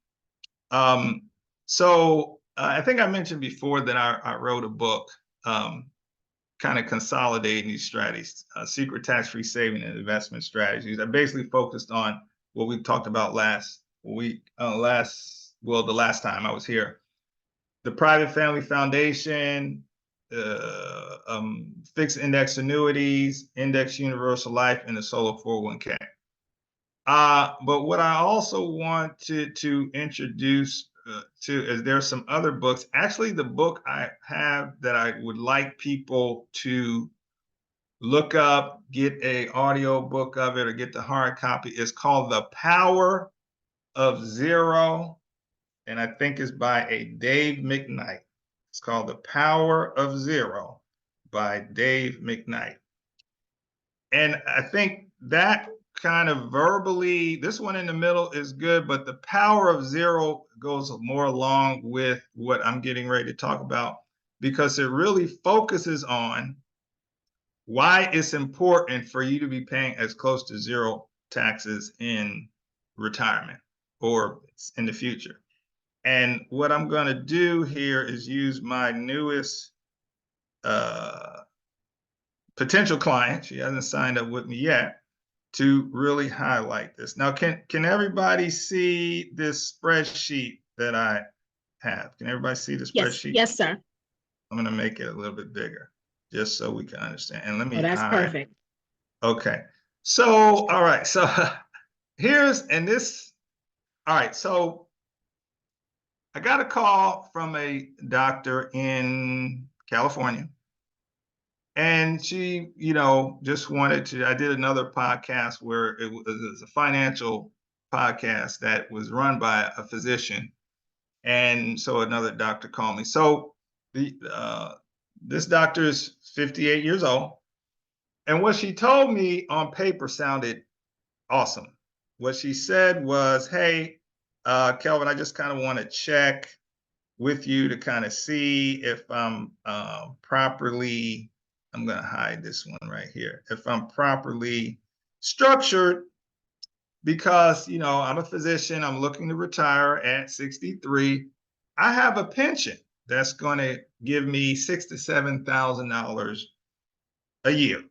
So I think I mentioned before that I wrote a book kind of consolidating these strategies, secret tax-free saving and investment strategies. I basically focused on what we talked about last week, the last time I was here. The private family foundation, fixed index annuities, index universal life, and the solo 401k. But what I also want to introduce to is there's some other books. Actually, the book I have that I would like people to look up, get a audio book of it, or get the hard copy. It's called The Power of Zero, and I think it's by a Dave McKnight. It's called The Power of Zero by Dave McKnight. And I think that kind of verbally, this one in the middle is good, but The Power of Zero goes more along with what I'm getting ready to talk about, because it really focuses on why it's important for you to be paying as close to zero taxes in retirement or in the future. And what I'm going to do here is use my newest potential client. She hasn't signed up with me yet, to really highlight this. Now, can everybody see this spreadsheet that I have? Can everybody see the spreadsheet? Yes, sir. I'm going to make it a little bit bigger just so we can understand. And let me that's hide. perfect. Okay. So, all right. So all right. So I got a call from a doctor in California. And she, just wanted to, I did another podcast where it was a financial podcast that was run by a physician. And so another doctor called me. So this doctor is 58 years old. And what she told me on paper sounded awesome. What she said was, hey, Kelvin, I just kind of want to check with you to kind of see if I'm properly, I'm going to hide this one right here, if I'm properly structured, because, I'm a physician, I'm looking to retire at 63. I have a pension that's going to give me $6,000 to $7,000 a year.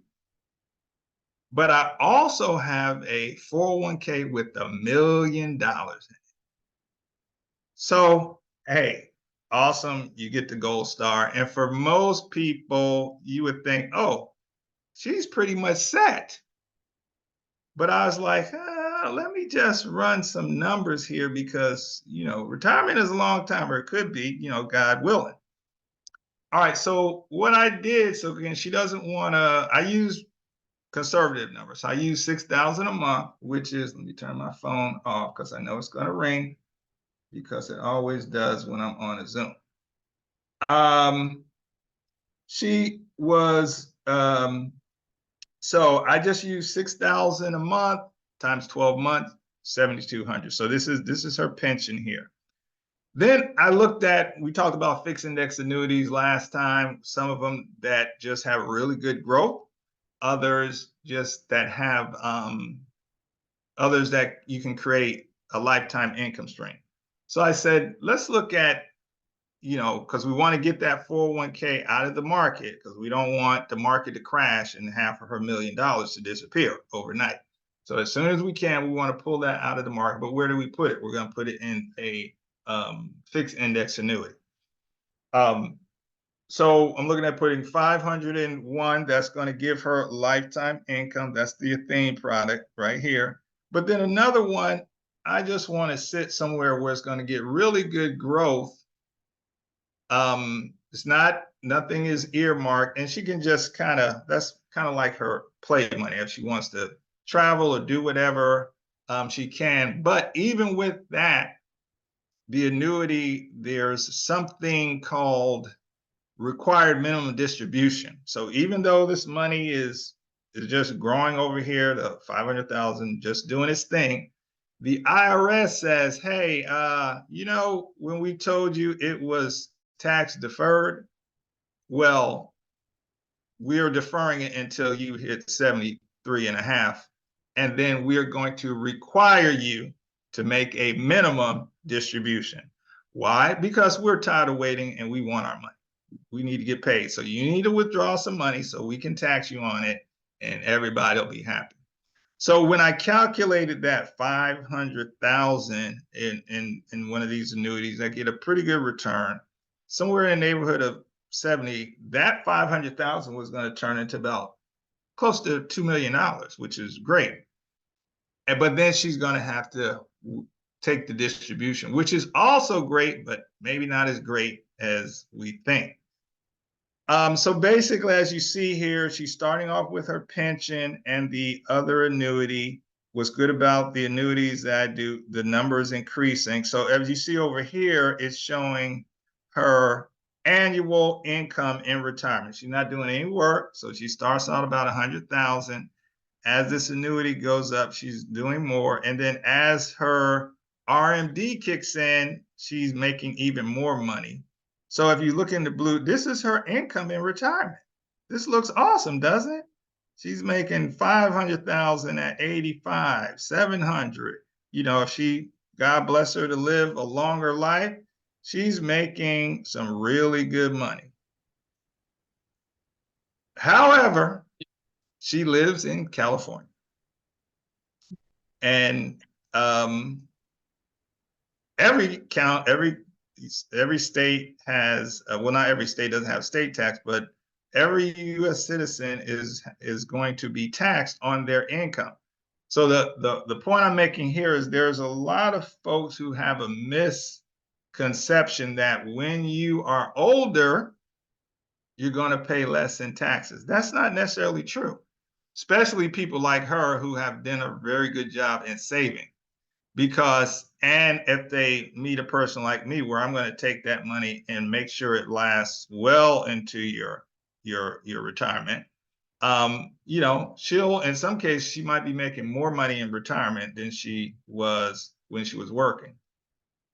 But I also have a 401k with $1 million in it. So, hey, awesome, you get the gold star. And for most people, you would think, oh, she's pretty much set. But I was like, let me just run some numbers here, because, retirement is a long time, or it could be, God willing. All right, so what I did, so again, she doesn't want to, I use conservative numbers. I use 6,000 a month, which is, let me turn my phone off because I know it's going to ring, because it always does when I'm on a Zoom. She was, so I just used 6,000 a month times 12 months, 7,200. So this is her pension here. Then I looked at, we talked about fixed index annuities last time, some of them that just have really good growth, others just that have, others that you can create a lifetime income stream. So I said, let's look at, because we want to get that 401k out of the market, because we don't want the market to crash and half of her $1 million to disappear overnight. So as soon as we can, we want to pull that out of the market. But where do we put it? We're going to put it in a fixed index annuity. So I'm looking at putting 501. That's going to give her lifetime income. That's the Athene product right here. But then another one, I just want to sit somewhere where it's going to get really good growth. It's not, nothing is earmarked, and she can just that's kind of like her play money. If she wants to travel or do whatever, she can. But even with that, the annuity, there's something called required minimum distribution. So even though this money is just growing over here, the 500,000, just doing its thing, the IRS says, hey, when we told you it was tax deferred, well, we're deferring it until you hit 73 and a half, and then we're going to require you to make a minimum distribution. Why? Because we're tired of waiting and we want our money. We need to get paid. So you need to withdraw some money so we can tax you on it, and everybody will be happy. So when I calculated that 500,000 in one of these annuities, I get a pretty good return, somewhere in the neighborhood of 70, that 500,000 was going to turn into about close to $2 million, which is great. But then she's going to have to take the distribution, which is also great, but maybe not as great as we think. So basically, as you see here, she's starting off with her pension and the other annuity. What's good about the annuities that I do, the numbers increasing. So as you see over here, it's showing her annual income in retirement. She's not doing any work, so she starts out about 100,000. As this annuity goes up, she's doing more, and then as her RMD kicks in, she's making even more money. So if you look in the blue, this is her income in retirement. This looks awesome, doesn't it? She's making 500,000 at 85, 700. You know, if she, God bless her to live a longer life, she's making some really good money. However, she lives in California. And every state has, well, not every state doesn't have state tax, but every U.S. citizen is going to be taxed on their income. So the point I'm making here is there's a lot of folks who have a misconception that when you are older, you're going to pay less in taxes. That's not necessarily true, especially people like her who have done a very good job in saving. Because, and if they meet a person like me, where I'm going to take that money and make sure it lasts well into your retirement, you know, she'll, in some cases, she might be making more money in retirement than she was when she was working.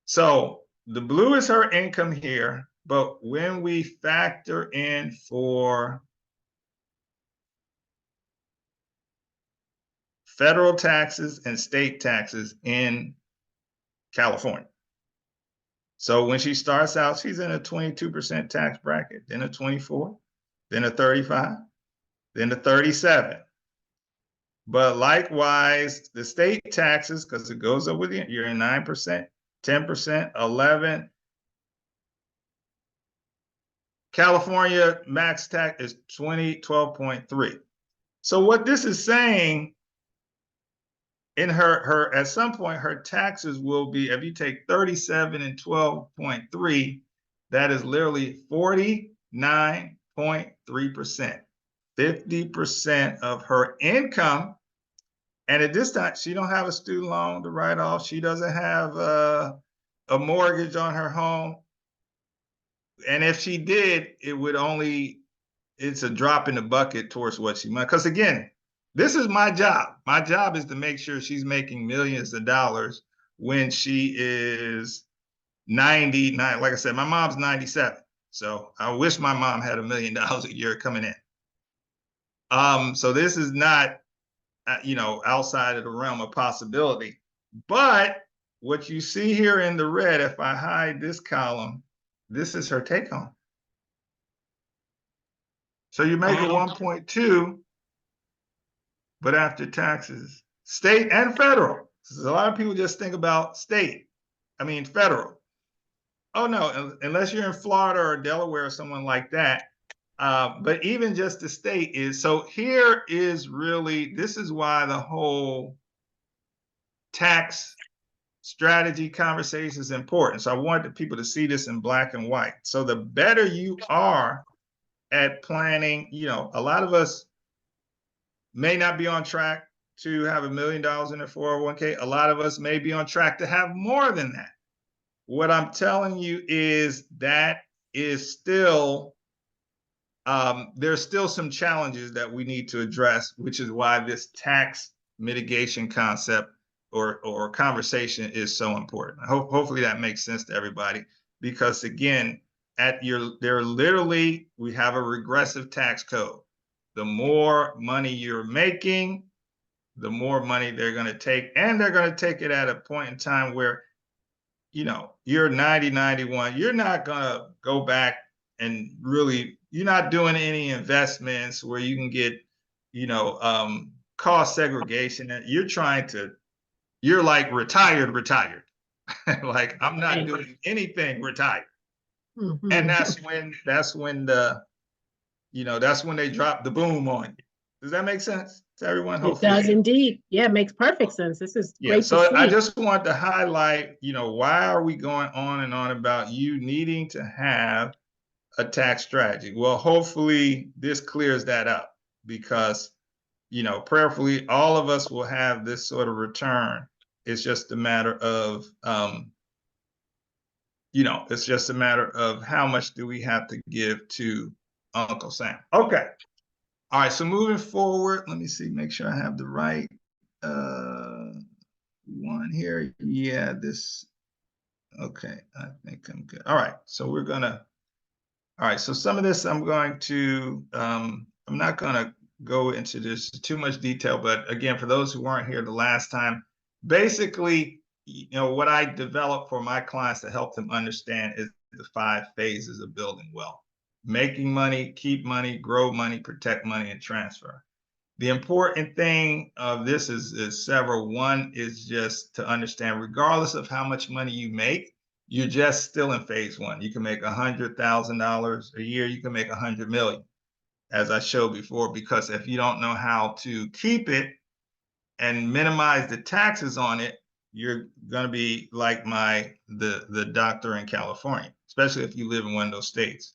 So the blue is her income here, but when we factor in for federal taxes and state taxes in California. So when she starts out, she's in a 22% tax bracket, then a 24, then a 35, then a 37. But likewise, the state taxes, because it goes up with you, you're in 9%, 10%, 11. California max tax is 12.3. So what this is saying, in her at some point, her taxes will be, if you take 37 and 12.3, that is literally 49.3%, 50% of her income. And at this time, she don't have a student loan to write off. She doesn't have a mortgage on her home. And if she did, it would only, it's a drop in the bucket towards what she might. Because again, this is my job. My job is to make sure she's making millions of dollars when she is 99. Like I said, my mom's 97. So I wish my mom had $1 million a year coming in. So this is not, you know, outside of the realm of possibility. But what you see here in the red, if I hide this column, this is her take home. So you make it 1.2, but after taxes, state and federal. So a lot of people just think about federal. Oh no, unless you're in Florida or Delaware or someone like that. But even just the state is, so here is really, this is why the whole tax strategy conversation is important. So I wanted people to see this in black and white. So the better you are at planning, you know, a lot of us may not be on track to have $1 million in a 401k. A lot of us may be on track to have more than that. What I'm telling you is that is still, there's still some challenges that we need to address, which is why this tax mitigation concept or conversation is so important. Hopefully that makes sense to everybody, because again, we have a regressive tax code. The more money you're making, the more money they're going to take, and they're going to take it at a point in time where, you know, you're 90, 91, you're not going to go back and really, you're not doing any investments where you can get, you know, cost segregation. You're like retired. Like, I'm not doing anything retired. And that's when that's when they drop the boom on you. Does that make sense to everyone? It Hopefully. does indeed. Yeah, it makes perfect sense. This is Yeah, great to so I see. just want to highlight, why are we going on and on about you needing to have a tax strategy? Well, hopefully this clears that up because, prayerfully, all of us will have this sort of return. It's just a matter of, it's just a matter of how much do we have to give to Uncle Sam. Okay. All right. So moving forward, let me see, make sure I have the right one here. Yeah, this. Okay. I think I'm good. All right. So all right. So some of this I'm not going to go into this too much detail, but again, for those who weren't here the last time, basically, what I developed for my clients to help them understand is the 5 phases of building wealth: making money, keep money, grow money, protect money, and transfer. The important thing of this is several. One is just to understand, regardless of how much money you make, you're just still in phase 1. You can make $100,000 a year. You can make 100 million, as I showed before, because if you don't know how to keep it and minimize the taxes on it, you're going to be like the doctor in California, especially if you live in one of those states.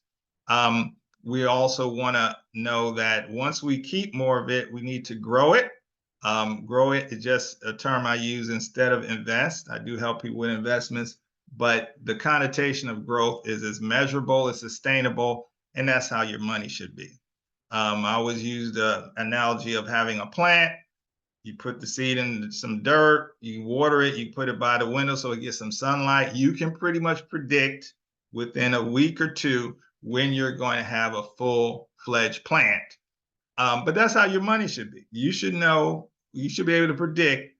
We also want to know that once we keep more of it, we need to grow it. Grow it is just a term I use instead of invest. I do help people with investments, but the connotation of growth is as measurable, as sustainable, and that's how your money should be. I always use the analogy of having a plant. You put the seed in some dirt, you water it, you put it by the window so it gets some sunlight. You can pretty much predict within a week or two when you're going to have a full-fledged plant. But that's how your money should be. You should know, you should be able to predict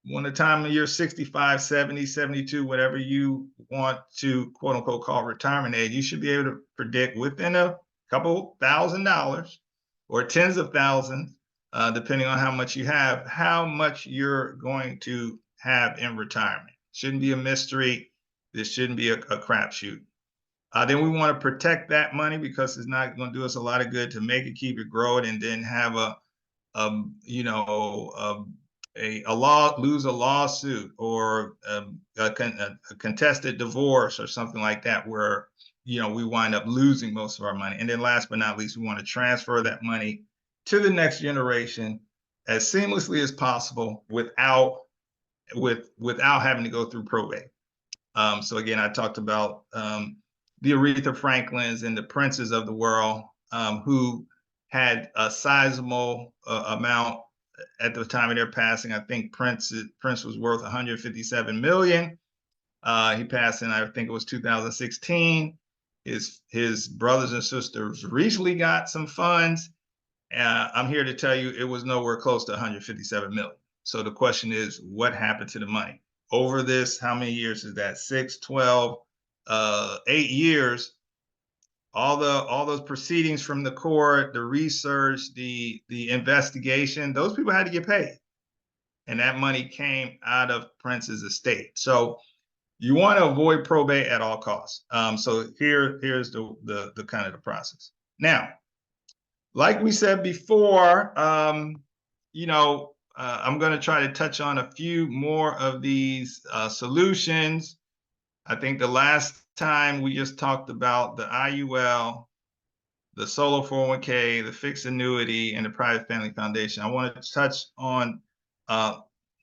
when the time of you're 65, 70, 72, whatever you want to quote unquote call retirement age, you should be able to predict within a couple $1,000s or tens of thousands, depending on how much you have, how much you're going to have in retirement. Shouldn't be a mystery. This shouldn't be a crapshoot. Then we want to protect that money because it's not going to do us a lot of good to make it, keep it, grow it, and then have lose a lawsuit or a contested divorce or something like that, where we wind up losing most of our money. And then last but not least, we want to transfer that money to the next generation as seamlessly as possible without having to go through probate. So again, I talked about the Aretha Franklins and the princes of the world who had a sizable amount at the time of their passing. I think Prince was worth 157 million. He passed in, I think it was 2016. His brothers and sisters recently got some funds. I'm here to tell you it was nowhere close to 157 million. So the question is, what happened to the money? Over this, how many years is that? 6, 12, 8 years. All those proceedings from the court, the research, the investigation, those people had to get paid. And that money came out of Prince's estate. So you want to avoid probate at all costs. So here's the kind of the process. Now, like we said before, I'm going to try to touch on a few more of these solutions. I think the last time we just talked about the IUL, the solo 401k, the fixed annuity, and the private family foundation. I want to touch on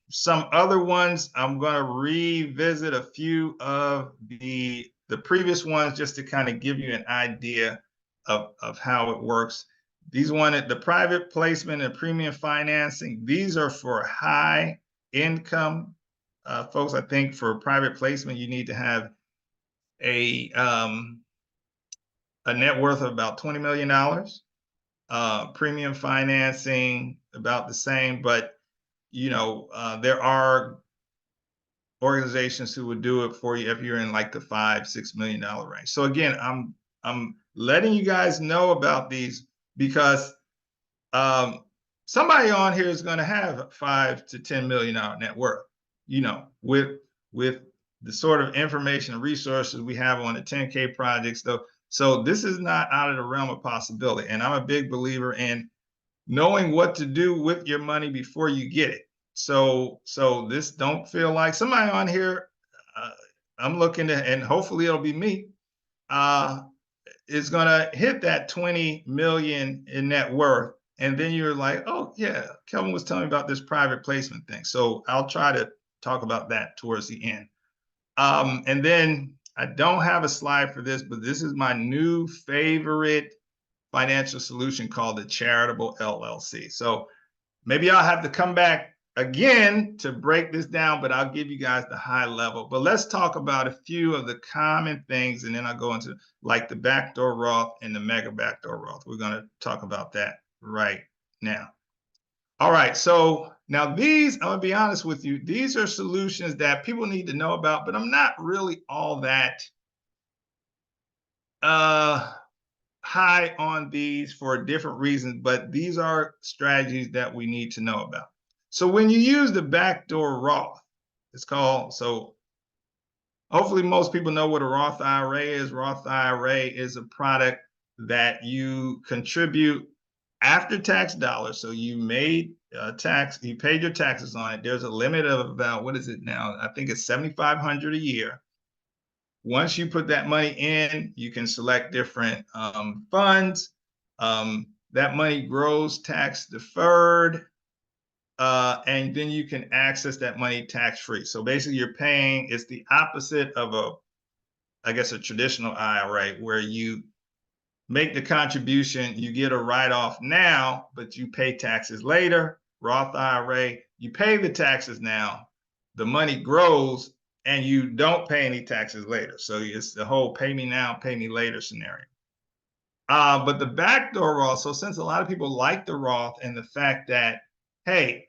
some other ones. I'm going to revisit a few of the previous ones just to kind of give you an idea of how it works. These the private placement and premium financing, these are for high income folks. I think for private placement, you need to have a net worth of about $20 million. Premium financing, about the same, but there are organizations who would do it for you if you're in like the $5-6 million range. So again, I'm letting you guys know about these because somebody on here is going to have $5 to $10 million net worth, with the sort of information and resources we have on the 10K projects, though. So this is not out of the realm of possibility. And I'm a big believer in knowing what to do with your money before you get it. So this don't feel like somebody on here, I'm looking to, and hopefully it'll be me, is gonna hit that 20 million in net worth. And then you're like, oh yeah, Kelvin was telling me about this private placement thing. So I'll try to talk about that towards the end. And then I don't have a slide for this, but this is my new favorite financial solution called the charitable LLC. So maybe I'll have to come back again to break this down, but I'll give you guys the high level. But let's talk about a few of the common things, and then I'll go into like the backdoor Roth and the mega backdoor Roth. We're going to talk about that right now. All right, so now these, I'm gonna be honest with you, these are solutions that people need to know about, but I'm not really all that high on these for different reasons, but these are strategies that we need to know about. So when you use the backdoor Roth, it's called, so hopefully most people know what a Roth IRA is. Roth IRA is a product that you contribute after tax dollars. So you made tax, you paid your taxes on it. There's a limit of about, what is it now? I think it's $7,500 a year. Once you put that money in, you can select different funds. That money grows tax deferred, and then you can access that money tax free. So basically you're paying, it's the opposite of I guess a traditional IRA where you make the contribution, you get a write-off now, but you pay taxes later. Roth IRA, you pay the taxes now, the money grows, and you don't pay any taxes later. So it's the whole pay me now, pay me later scenario. But the backdoor Roth, so since a lot of people like the Roth and the fact that, hey,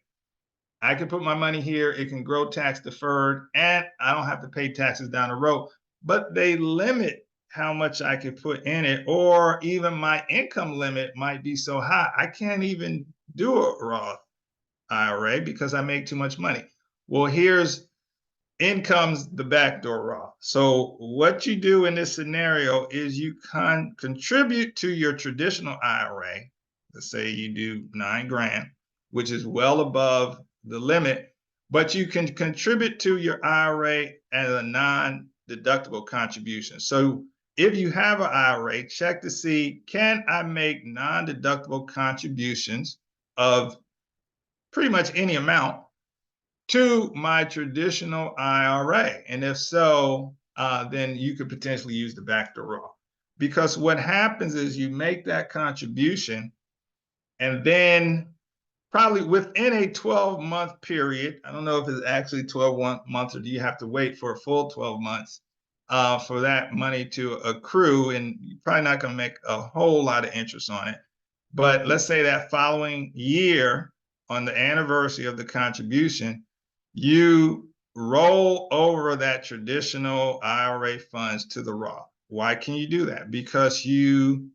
I can put my money here, it can grow tax deferred, and I don't have to pay taxes down the road, but they limit how much I could put in it, or even my income limit might be so high, I can't even do a Roth IRA because I make too much money. Well, in comes the backdoor Roth. So what you do in this scenario is you contribute to your traditional IRA. Let's say you do $9,000, which is well above the limit, but you can contribute to your IRA as a non-deductible contribution. So if you have an IRA, check to see, can I make non-deductible contributions of pretty much any amount to my traditional IRA? And if so, then you could potentially use the backdoor Roth. Because what happens is you make that contribution, and then probably within a 12-month period, I don't know if it's actually 12 months or do you have to wait for a full 12 months for that money to accrue, and you're probably not going to make a whole lot of interest on it. But let's say that following year, on the anniversary of the contribution, you roll over that traditional IRA funds to the Roth. Why can you do that? Because you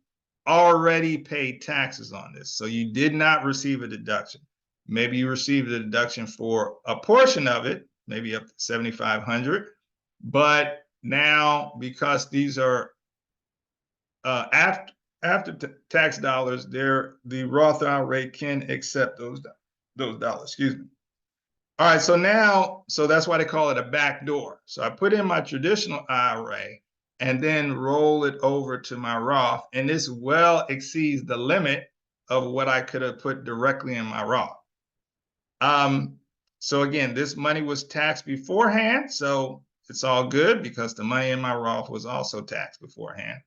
already paid taxes on this. So you did not receive a deduction. Maybe you received a deduction for a portion of it, maybe up to $7,500. But now, because these are after tax dollars, the Roth IRA can accept those dollars. Excuse me. All right, so that's why they call it a backdoor. So I put in my traditional IRA and then roll it over to my Roth, and this well exceeds the limit of what I could have put directly in my Roth. So again, this money was taxed beforehand, so it's all good because the money in my Roth was also taxed beforehand.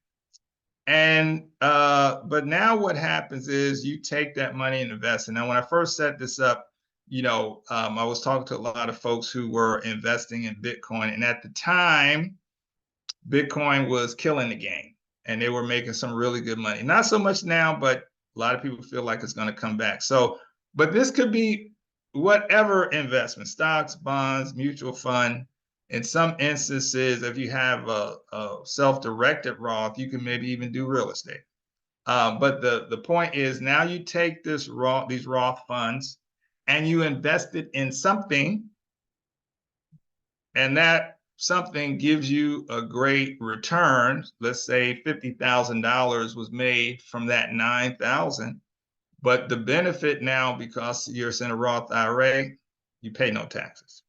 And but now what happens is you take that money and invest. And now when I first set this up, I was talking to a lot of folks who were investing in Bitcoin, and at the time, Bitcoin was killing the game, and they were making some really good money. Not so much now, but a lot of people feel like it's going to come back. So, but this could be whatever investment, stocks, bonds, mutual fund. In some instances, if you have a self-directed Roth, you can maybe even do real estate. But the point is, now you take these Roth funds and you invest it in something, and that something gives you a great return, let's say $50,000 was made from that 9,000, but the benefit now, because you're in a Roth IRA, you pay no taxes.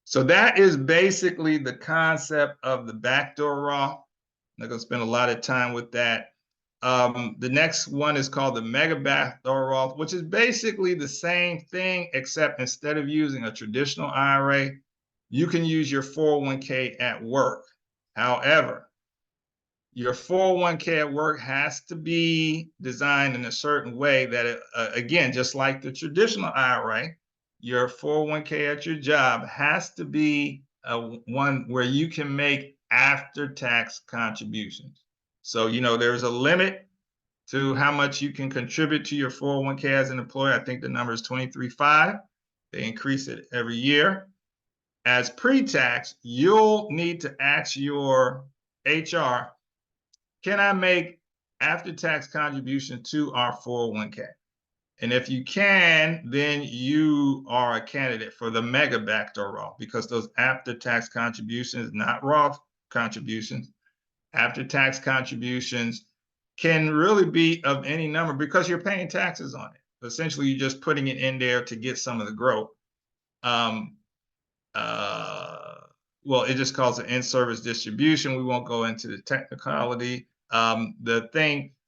So that is basically the concept of the backdoor Roth. I'm not going to spend a lot of time with that. The next one is called the mega backdoor Roth, which is basically the same thing, except instead of using a traditional IRA, you can use your 401k at work. However, your 401k at work has to be designed in a certain way that it, again, just like the traditional IRA, your 401k at your job has to be one where you can make after-tax contributions. So, there's a limit to how much you can contribute to your 401k as an employer. I think the number is 23.5. They increase it every year. As pre-tax, you'll need to ask your HR, can I make after-tax contribution to our 401k? And if you can, then you are a candidate for the mega backdoor Roth, because those after-tax contributions, not Roth contributions, after-tax contributions can really be of any number because you're paying taxes on it. Essentially, you're just putting it in there to get some of the growth. Well, it just calls it in-service distribution. We won't go into the technicality.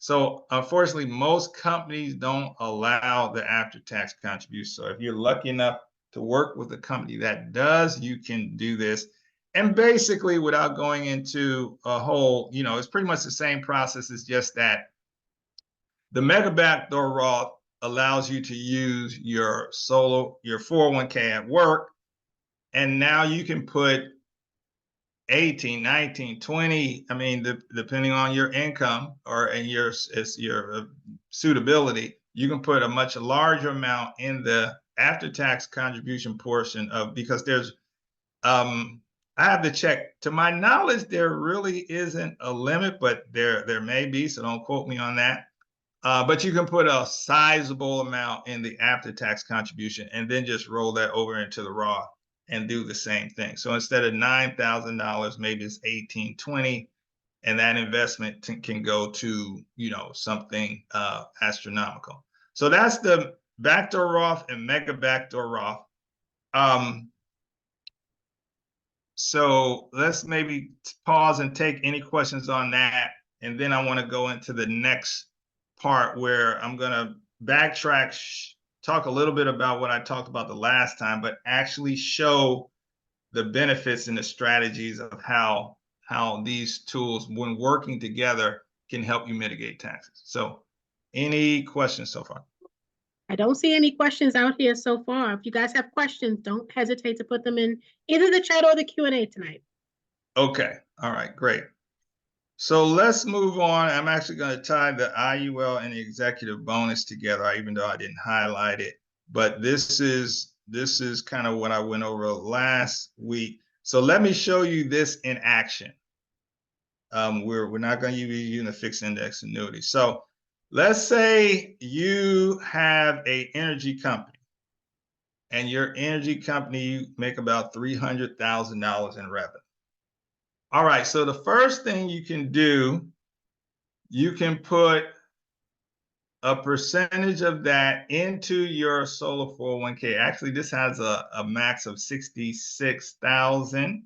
So unfortunately, most companies don't allow the after-tax contribution. So if you're lucky enough to work with a company that does, you can do this. And basically, without going into a whole, it's pretty much the same process. It's just that the mega backdoor Roth allows you to use your 401k at work. And now you can put 18, 19, 20, depending on your income and your suitability, you can put a much larger amount in the after-tax contribution portion because there's, I have to check. To my knowledge, there really isn't a limit, but there may be, so don't quote me on that. But you can put a sizable amount in the after-tax contribution and then just roll that over into the Roth and do the same thing. So instead of $9,000, maybe it's 18, 20, and that investment can go to, something astronomical. So that's the backdoor Roth and mega backdoor Roth. So let's maybe pause and take any questions on that. And then I want to go into the next part where I'm going to backtrack, talk a little bit about what I talked about the last time, but actually show the benefits and the strategies of how these tools, when working together, can help you mitigate taxes. So any questions so far? I don't see any questions out here so far. If you guys have questions, don't hesitate to put them in either the chat or the Q&A tonight. Okay. All right, great. So let's move on. I'm actually going to tie the IUL and the executive bonus together, even though I didn't highlight it. But this is kind of what I went over last week. So let me show you this in action. We're not going to be using a fixed index annuity. So let's say you have an energy company, and your energy company, you make about $300,000 in revenue. All right, so the first thing you can do, you can put a percentage of that into your solar 401k. Actually, this has a max of 66,000.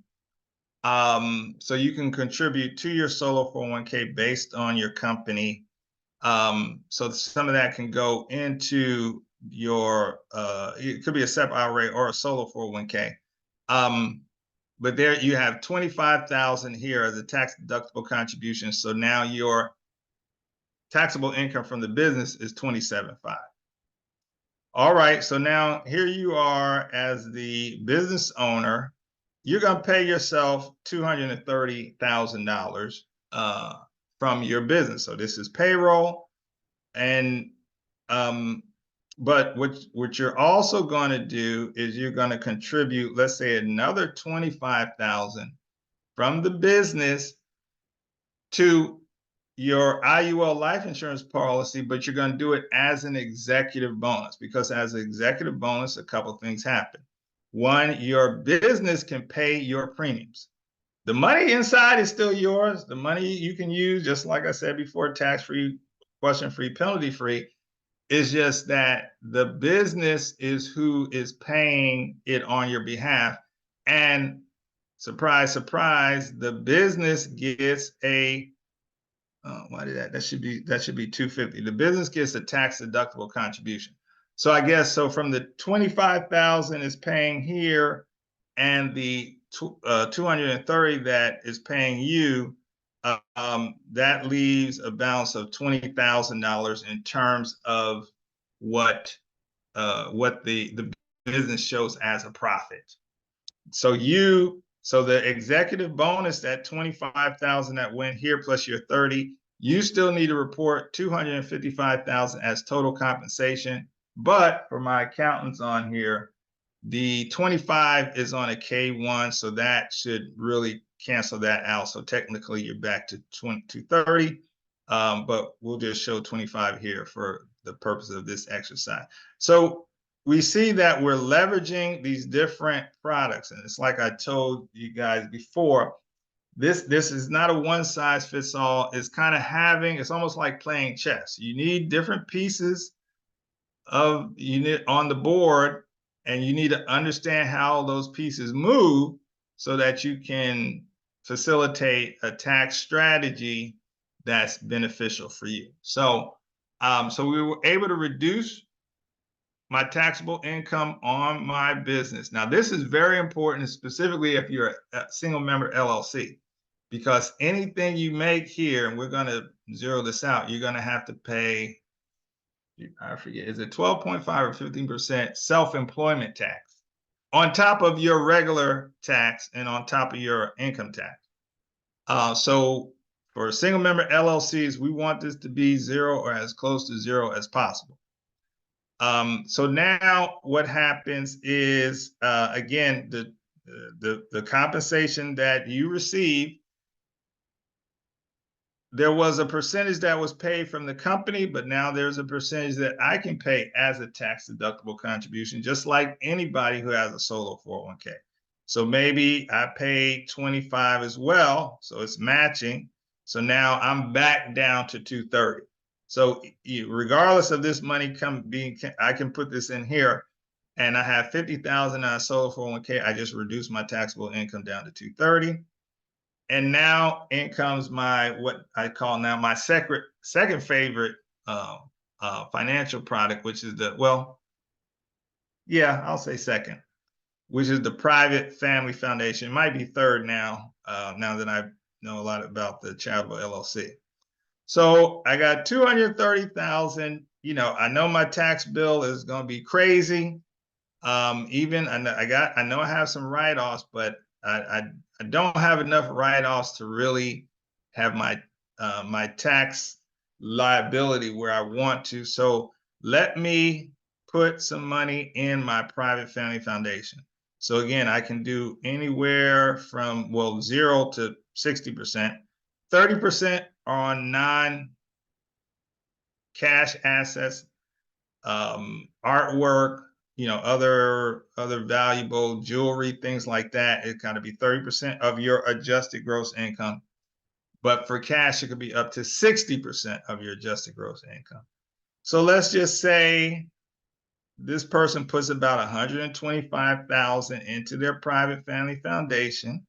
So you can contribute to your solar 401k based on your company. So some of that can go into your, it could be a separate IRA or a solar 401k. But there you have 25,000 here as a tax deductible contribution. So now your taxable income from the business is 27.5. All right, so now here you are as the business owner. You're going to pay yourself $230,000 from your business. So this is payroll, and but what you're also going to do is you're going to contribute, let's say, another 25,000 from the business to your IUL life insurance policy, but you're going to do it as an executive bonus, because as an executive bonus, a couple of things happen. One, your business can pay your premiums. The money inside is still yours. The money you can use, just like I said before, tax-free, question-free, penalty-free. It's just that the business is who is paying it on your behalf. And surprise, surprise, the business gets a why did that should be 250. The business gets a tax deductible contribution. So I guess so from the 25,000 is paying here and the 230 that is paying you, that leaves a balance of $20,000 in terms of what the business shows as a profit. So the executive bonus, that 25,000 that went here plus your 30, you still need to report 255,000 as total compensation. But for my accountants on here, the 25 is on a K1, so that should really cancel that out. So technically you're back to 230, but we'll just show 25 here for the purpose of this exercise. So we see that we're leveraging these different products. And it's like I told you guys before, this is not a one size fits all. It's kind of it's almost like playing chess. You need different pieces on the board, and you need to understand how those pieces move so that you can facilitate a tax strategy that's beneficial for you. So, so we were able to reduce my taxable income on my business. Now, this is very important, specifically if you're a single member LLC, because anything you make here, and we're going to zero this out, you're going to have to pay, I forget, is it 12.5 or 15% self-employment tax on top of your regular tax and on top of your income tax. So for single member LLCs, we want this to be zero or as close to zero as possible. So now what happens is, again, the compensation that you receive, there was a percentage that was paid from the company, but now there's a percentage that I can pay as a tax deductible contribution, just like anybody who has a solo 401k. So maybe I paid 25 as well, so it's matching. So now I'm back down to 230. So regardless of this money I can put this in here, and I have 50,000 on a solo 401k. I just reduced my taxable income down to 230. And now in comes what I call now my second favorite financial product, which is I'll say second, which is the private family foundation. It might be third now, now that I know a lot about the charitable LLC. So I got 230,000. I know my tax bill is going to be crazy. Even I know I have some write-offs, but I don't have enough write-offs to really have my tax liability where I want to. So let me put some money in my private family foundation. So again, I can do anywhere from 0 to 60%, 30% on non-cash assets, artwork, other valuable jewelry, things like that. It kind of be 30% of your adjusted gross income. But for cash, it could be up to 60% of your adjusted gross income. So let's just say this person puts about 125,000 into their private family foundation.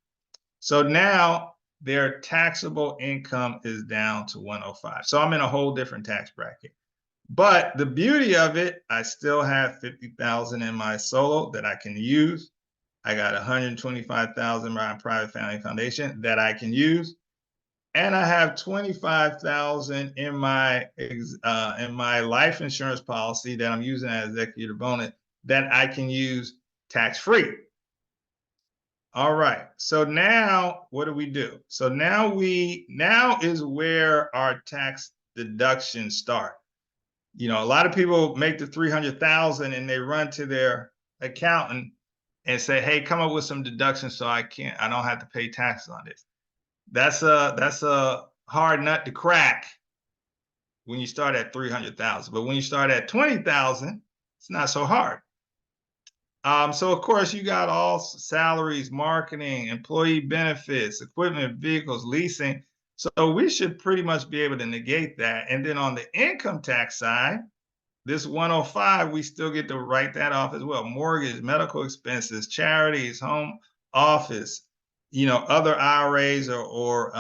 So now their taxable income is down to 105. So I'm in a whole different tax bracket. But the beauty of it, I still have 50,000 in my solo that I can use. I got 125,000 in my private family foundation that I can use. And I have 25,000 in my life insurance policy that I'm using as executive bonus that I can use tax-free. All right. So now what do? So now is where our tax deductions start. A lot of people make the 300,000 and they run to their accountant and say, "Hey, come up with some deductions so I don't have to pay taxes on this." That's a hard nut to crack when you start at 300,000. But when you start at 20,000, it's not so hard. So of course you got all salaries, marketing, employee benefits, equipment, vehicles, leasing. So we should pretty much be able to negate that. And then on the income tax side, this 105, we still get to write that off as well. Mortgage, medical expenses, charities, home office, other IRAs or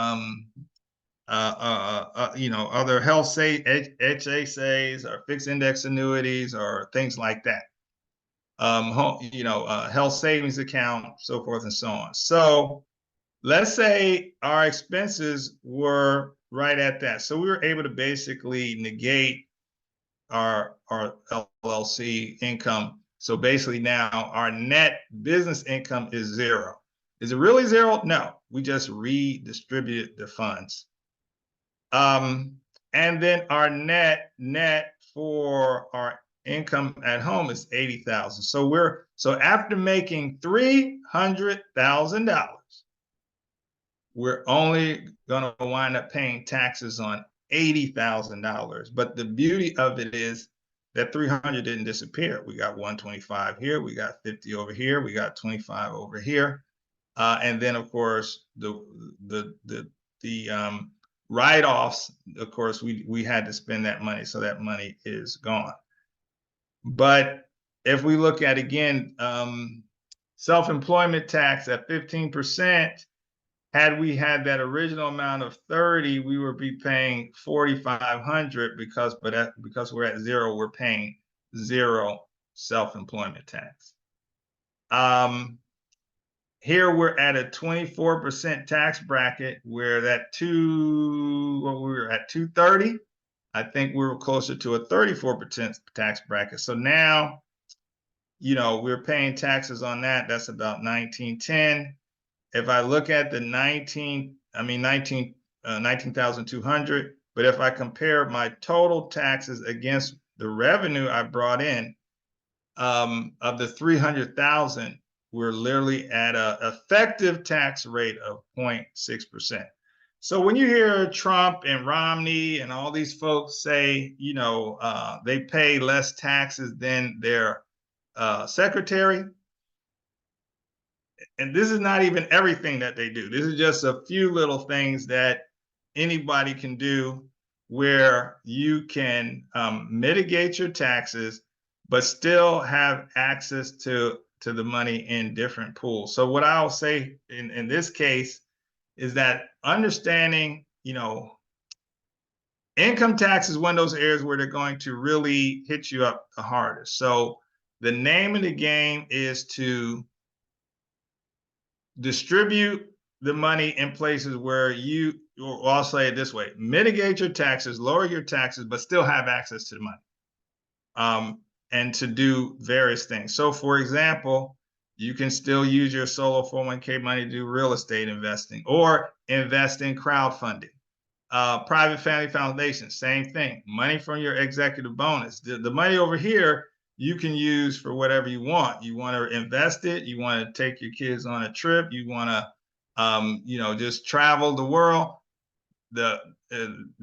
other health HSAs or fixed index annuities or things like that. Health savings account, so forth and so on. So let's say our expenses were right at that. So we were able to basically negate our LLC income. So basically now our net business income is zero. Is it really zero? No, we just redistributed the funds. And then our net for our income at home is 80,000. So after making $300,000, we're only going to wind up paying taxes on $80,000. But the beauty of it is that 300 didn't disappear. We got 125 here, we got 50 over here, we got 25 over here, and then of course the write-offs. Of course, we had to spend that money, so that money is gone. But if we look at again self-employment tax at 15%. Had we had that original amount of 30, we would be paying 4,500 because we're at zero, we're paying zero self-employment tax. Here we're at a 24% tax bracket where we were at 230. I think we were closer to a 34% tax bracket. So now, we're paying taxes on that. That's about 1910. If I look at the 19,200, but if I compare my total taxes against the revenue I brought in, of the 300,000, we're literally at an effective tax rate of 0.6%. So when you hear Trump and Romney and all these folks say, they pay less taxes than their secretary, and this is not even everything that they do. This is just a few little things that anybody can do where you can mitigate your taxes, but still have access to the money in different pools. So what I'll say in this case is that understanding, income tax is one of those areas where they're going to really hit you up the hardest. So the name of the game is to distribute the money in places where I'll say it this way, mitigate your taxes, lower your taxes, but still have access to the money, and to do various things. So for example, you can still use your solo 401k money to do real estate investing or invest in crowdfunding. Private family foundation, same thing. Money from your executive bonus. The money over here you can use for whatever you want. You want to invest it. You want to take your kids on a trip. You want to, just travel the world. The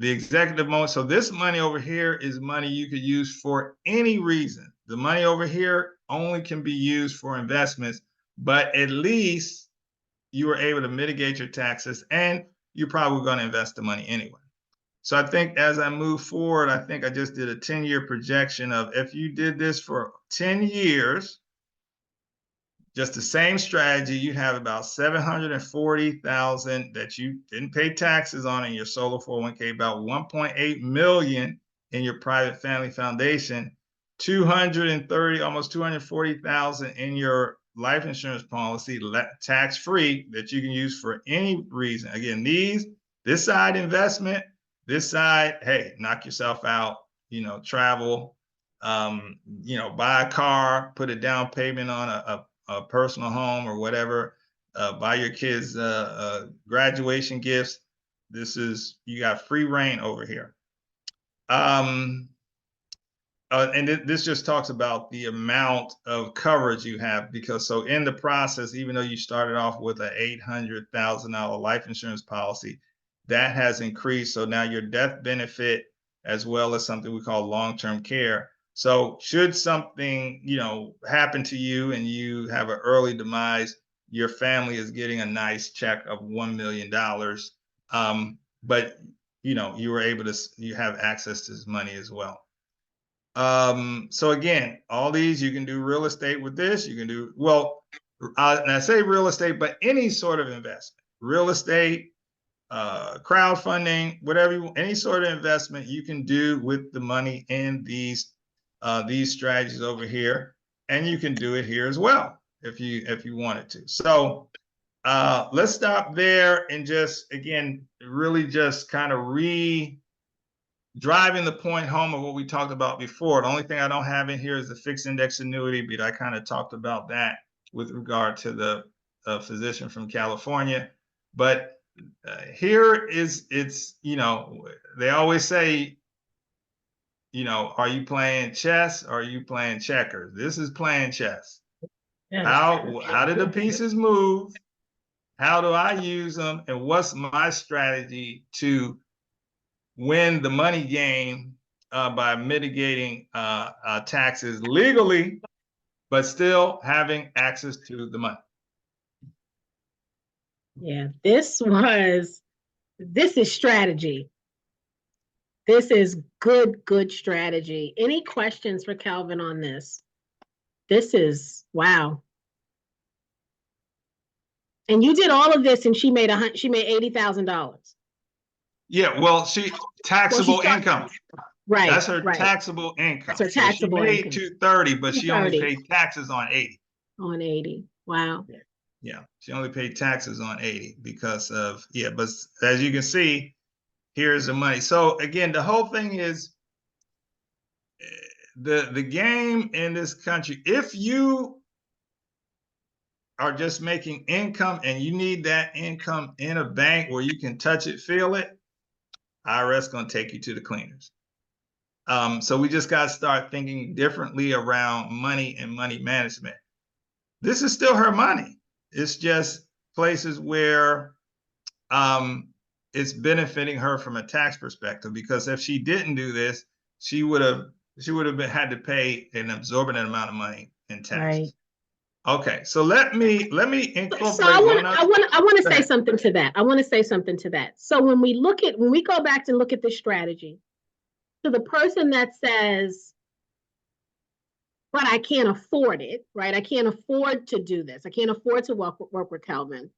executive bonus. So this money over here is money you could use for any reason. The money over here only can be used for investments, but at least you were able to mitigate your taxes, and you're probably going to invest the money anyway. So I think as I move forward, I think I just did a 10-year projection of if you did this for 10 years, just the same strategy, you have about 740,000 that you didn't pay taxes on in your solo 401k, about 1.8 million in your private family foundation, 230, almost 240,000 in your life insurance policy, tax-free, that you can use for any reason. Again, this side investment, this side, hey, knock yourself out, travel, buy a car, put a down payment on a personal home or whatever, buy your kids graduation gifts. You got free reign over here. And this just talks about the amount of coverage you have, because so in the process, even though you started off with an $800,000 life insurance policy, that has increased. So now your death benefit, as well as something we call long-term care, So should something, happen to you and you have an early demise, your family is getting a nice check of $1 million. But you have access to this money as well. So again, all these, you can do real estate with this. You can do, and I say real estate, but any sort of investment, real estate, crowdfunding, whatever, any sort of investment you can do with the money in these strategies over here, and you can do it here as well if you wanted to. So let's stop there and just, again, really just kind of driving the point home of what we talked about before. The only thing I don't have in here is the fixed index annuity, but I kind of talked about that with regard to the physician from California. But here it's, they always say, are you playing chess or are you playing checkers? This is playing chess. How did the pieces move? How do I use them? And what's my strategy to win the money game by mitigating taxes legally, but still having access to the money? Yeah, this is strategy. This is good strategy. Any questions for Kelvin on this? This is, wow. And you did all of this and she made $80,000. Yeah, well, taxable income. Right. That's her right. taxable income. That's her taxable so she made income. 230, but she only paid taxes on 80. On 80. Wow. Yeah, she only paid taxes on 80 because of, but as you can see, here's the money. So again, the whole thing is the game in this country. If you are just making income and you need that income in a bank where you can touch it, feel it, IRS going to take you to the cleaners. So we just got to start thinking differently around money and money management. This is still her money. It's just places where it's benefiting her from a tax perspective, because if she didn't do this, she would have had to pay an exorbitant amount of money in taxes. Right. Okay, so let me incorporate. So I want to say something to that. So when we go back to look at this strategy, to the person that says, but I can't afford it, right? I can't afford to do this. I can't afford to work with Kelvin.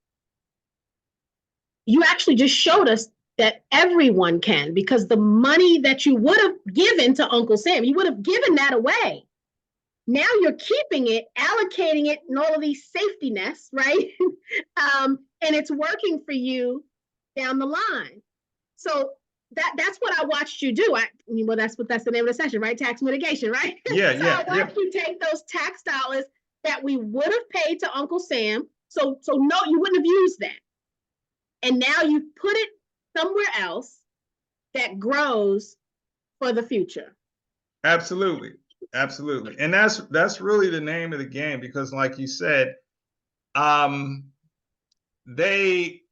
You actually just showed us that everyone can, because the money that you would have given to Uncle Sam, you would have given that away. Now you're keeping it, allocating it in all of these safety nests, right? And it's working for you down the line. So that's what I watched you do. That's the name of the session, right? Tax mitigation, right? Yeah, I watched you take those tax dollars that we would have paid to Uncle Sam. So no, you wouldn't have used that. And now you put it somewhere else that grows for the future. Absolutely. And that's really the name of the game, because like you said, they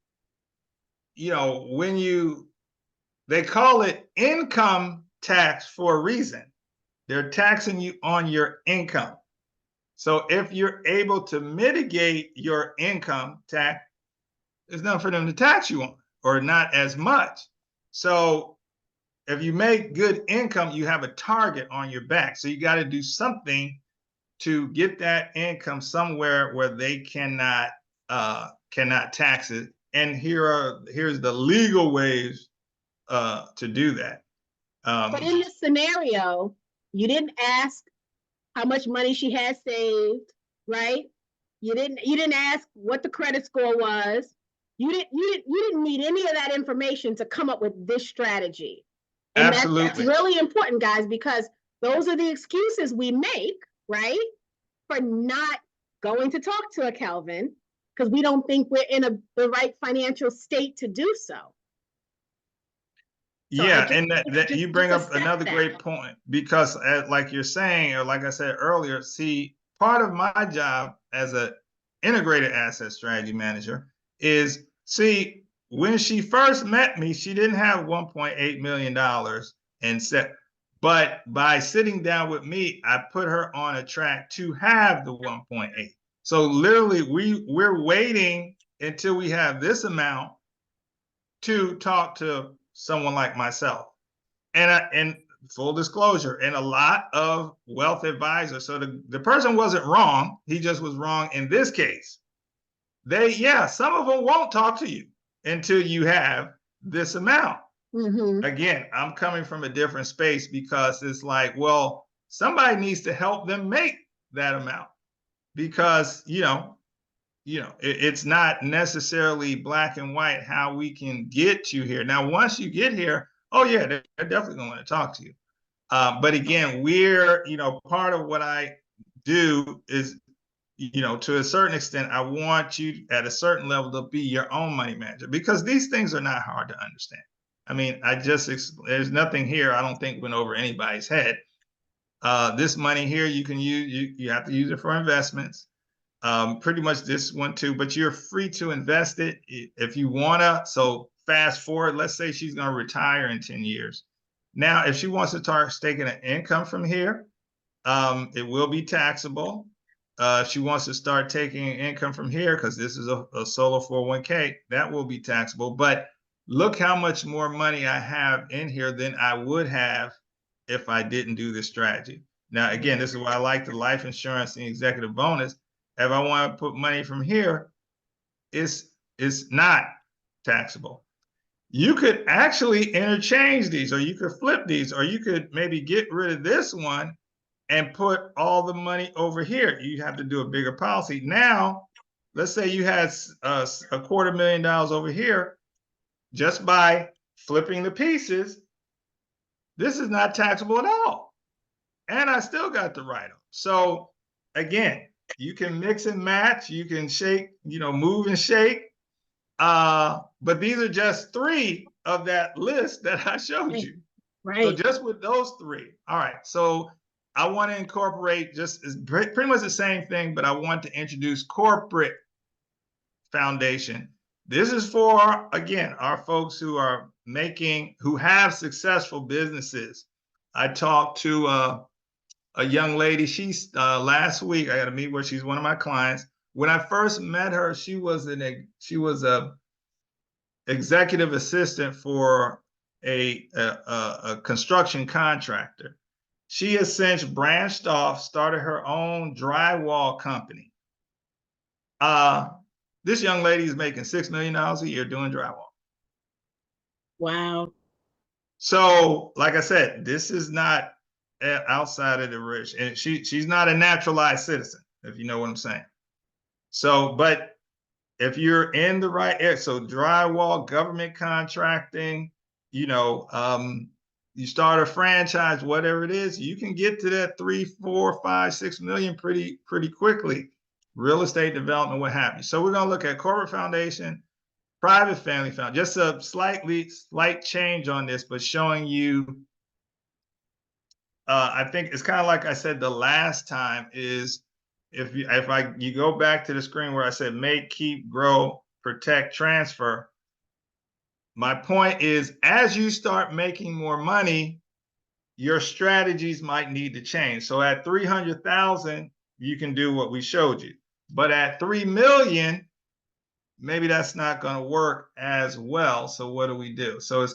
they call it income tax for a reason. They're taxing you on your income. So if you're able to mitigate your income tax, there's nothing for them to tax you on, or not as much. So if you make good income, you have a target on your back. So you got to do something to get that income somewhere where they cannot tax it. And here's the legal ways to do that. But in this scenario, you didn't ask how much money she had saved, right? You didn't ask what the credit score was. You didn't need any of that information to come up with this strategy. And absolutely. That's really important, guys, because those are the excuses we make, right, for not going to talk to a Kelvin, because we don't think we're in the right financial state to do so. And that you bring up another great point, because like you're saying, or like I said earlier, see, part of my job as an integrated asset strategy manager is, see, when she first met me, she didn't have $1.8 million and said, But by sitting down with me, I put her on a track to have the 1.8. So literally we're waiting until we have this amount to talk to someone like myself. And full disclosure, and a lot of wealth advisors. So the person wasn't wrong. He just was wrong in this case. Some of them won't talk to you until you have this amount. Mm-hmm. Again, I'm coming from a different space because it's like, well, somebody needs to help them make that amount because, it's not necessarily black and white how we can get you here. Now, once you get here, oh yeah, they're definitely going to want to talk to you. But again, part of what I do is, to a certain extent, I want you at a certain level to be your own money manager because these things are not hard to understand. I mean, there's nothing here I don't think went over anybody's head. This money here you can use, you have to use it for investments. Pretty much this one too, but you're free to invest it if you wanna. So fast forward, let's say she's gonna retire in 10 years. Now, if she wants to start taking an income from here, it will be taxable. If she wants to start taking income from here, because this is a solo 401k, that will be taxable. But look how much more money I have in here than I would have if I didn't do this strategy. Now, again, this is why I like the life insurance and executive bonus. If I want to put money from here, it's not taxable. You could actually interchange these, or you could flip these, or you could maybe get rid of this one and put all the money over here. You have to do a bigger policy. Now, let's say you had $250,000 over here. Just by flipping the pieces, this is not taxable at all. And I still got the write-off. So again, you can mix and match, you can shake, move and shake. But these are just 3 of that list that I showed you. Right. So just with those 3. All right. So I want to incorporate pretty much the same thing, but I want to introduce corporate foundation. This is for, again, our folks who have successful businesses. I talked to a young lady. She's last week, I got to meet with her. She's one of my clients. When I first met her, she was a executive assistant for a construction contractor. She has since branched off, started her own drywall company. This young lady is making $6 million a year doing drywall. Wow. So, like I said, this is not outside of the rich, and she's not a naturalized citizen, if you know what I'm saying. So, but if you're in the right area, so drywall, government contracting, you start a franchise, whatever it is, you can get to that 3, 4, 5, 6 million pretty quickly. Real estate development, what have you. So we're going to look at corporate foundation, private family foundation, just a slight change on this, but showing you, I think it's kind of like I said the last time is, if you go back to the screen where I said make, keep, grow, protect, transfer, my point is, as you start making more money, your strategies might need to change. So at 300,000, you can do what we showed you. But at 3 million, maybe that's not going to work as well. So what do we do? So it's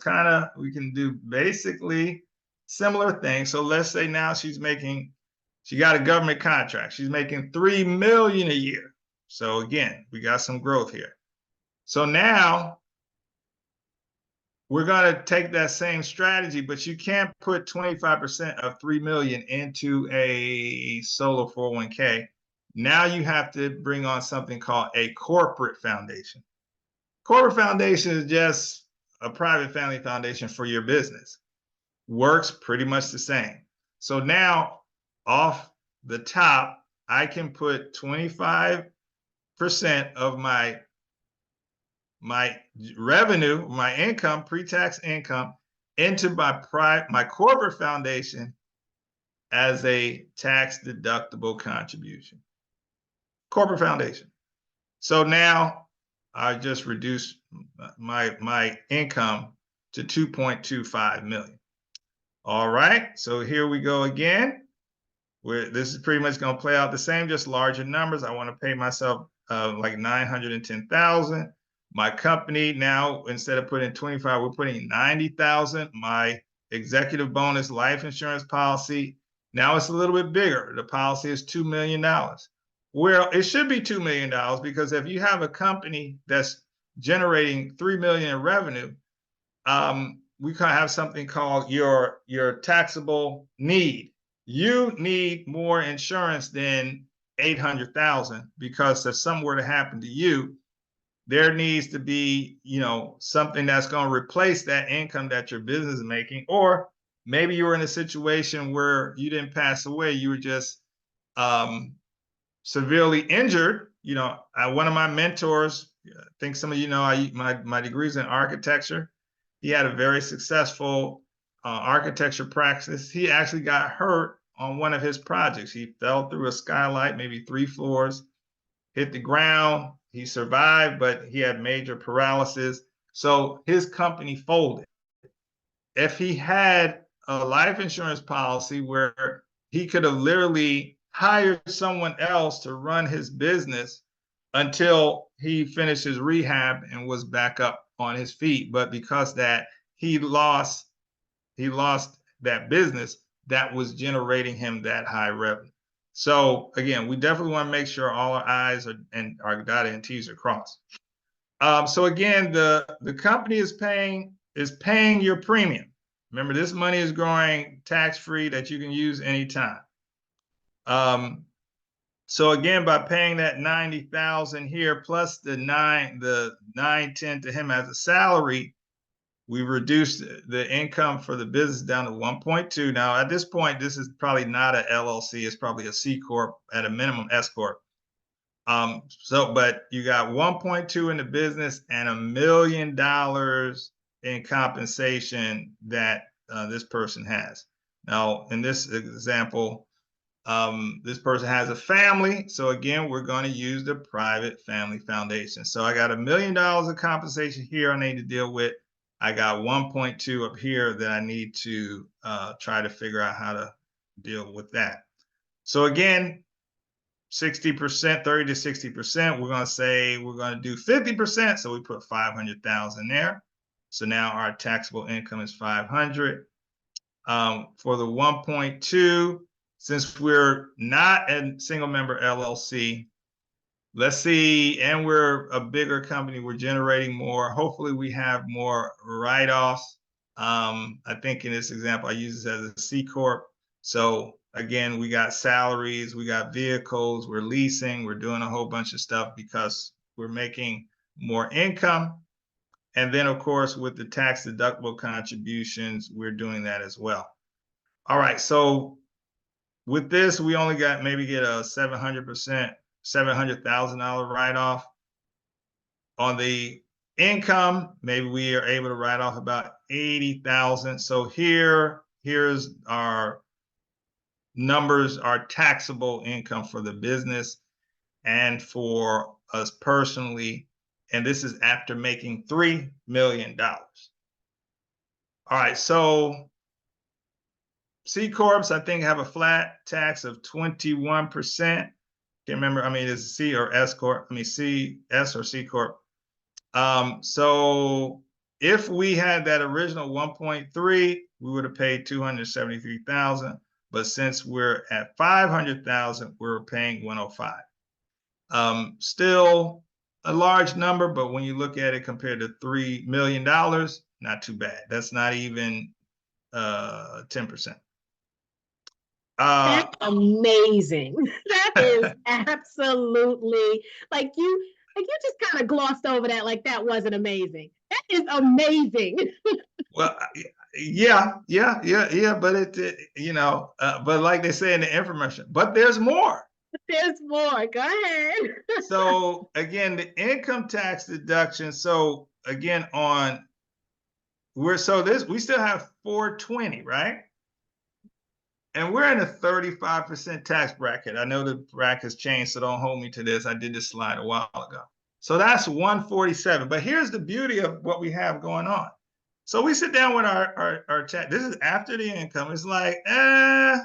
we can do basically similar things. So let's say now she got a government contract. She's making 3 million a year. So again, we got some growth here. So now we're going to take that same strategy, but you can't put 25% of 3 million into a solo 401k. Now you have to bring on something called a corporate foundation. Corporate foundation is just a private family foundation for your business. Works pretty much the same. So now off the top, I can put 25% of my revenue, my income, pre-tax income, into my corporate foundation as a tax deductible contribution. Corporate foundation. So now I just reduced my income to 2.25 million. All right, so here we go again. This is pretty much going to play out the same, just larger numbers. I want to pay myself like 910,000. My company now, instead of putting 25, we're putting 90,000. My executive bonus life insurance policy, now it's a little bit bigger. The policy is $2 million. Well, it should be $2 million because if you have a company that's generating $3 million in revenue, we can have something called your taxable need. You need more insurance than 800,000 because if something were to happen to you, there needs to be, something that's going to replace that income that your business is making. Or maybe you were in a situation where you didn't pass away, you were just severely injured. One of my mentors, I think some of you know, my degree is in architecture. He had a very successful architecture practice. He actually got hurt on one of his projects. He fell through a skylight, maybe 3 floors, hit the ground. He survived, but he had major paralysis. So his company folded. If he had a life insurance policy where he could have literally hired someone else to run his business until he finished his rehab and was back up on his feet. But because that he lost that business that was generating him that high revenue. So again, we definitely want to make sure all our I's and our dotted and T's are crossed. So again, the company is paying your premium. Remember, this money is growing tax-free that you can use anytime. So again, by paying that 90,000 here plus the 910 to him as a salary, we reduced the income for the business down to 1.2. Now, at this point, this is probably not a LLC. It's probably a C Corp, at a minimum S Corp. But you got 1.2 in the business and $1 million in compensation that this person has. Now, in this example, this person has a family. So again, we're going to use the private family foundation. So I got $1 million of compensation here I need to deal with. I got 1.2 up here that I need to try to figure out how to deal with that. So again, 60%, 30 to 60%, we're going to say we're going to do 50%. So we put 500,000 there. So now our taxable income is 500. For the 1.2, since we're not a single member LLC, let's see, and we're a bigger company, we're generating more. Hopefully we have more write-offs. I think in this example, I use this as a C Corp. So again, we got salaries, we got vehicles, we're leasing, we're doing a whole bunch of stuff because we're making more income. And then of course, with the tax deductible contributions, we're doing that as well. All right, so with this, we only get a 700,000 write-off. On the income, maybe we are able to write off about 80,000. So here's our numbers, our taxable income for the business and for us personally. And this is after making $3 million. All right, so C Corps, I think, have a flat tax of 21%. Can't remember, is it C or S Corp? C, S or C Corp. So if we had that original 1.3, we would have paid 273,000. But since we're at 500,000, we're paying 105. Still a large number, but when you look at it compared to $3 million, not too bad. That's not even 10%. That's amazing. That is absolutely you just kind of glossed over that like that wasn't amazing. That is amazing. Well, yeah, but but like they say in the infomercial, but there's more. There's more. Go ahead. So again, the income tax deduction. So again, we still have 420, right? And we're in a 35% tax bracket. I know the bracket's changed, so don't hold me to this. I did this slide a while ago. So that's 147. But here's the beauty of what we have going on. So we sit down with our chat. This is after the income. It's like, I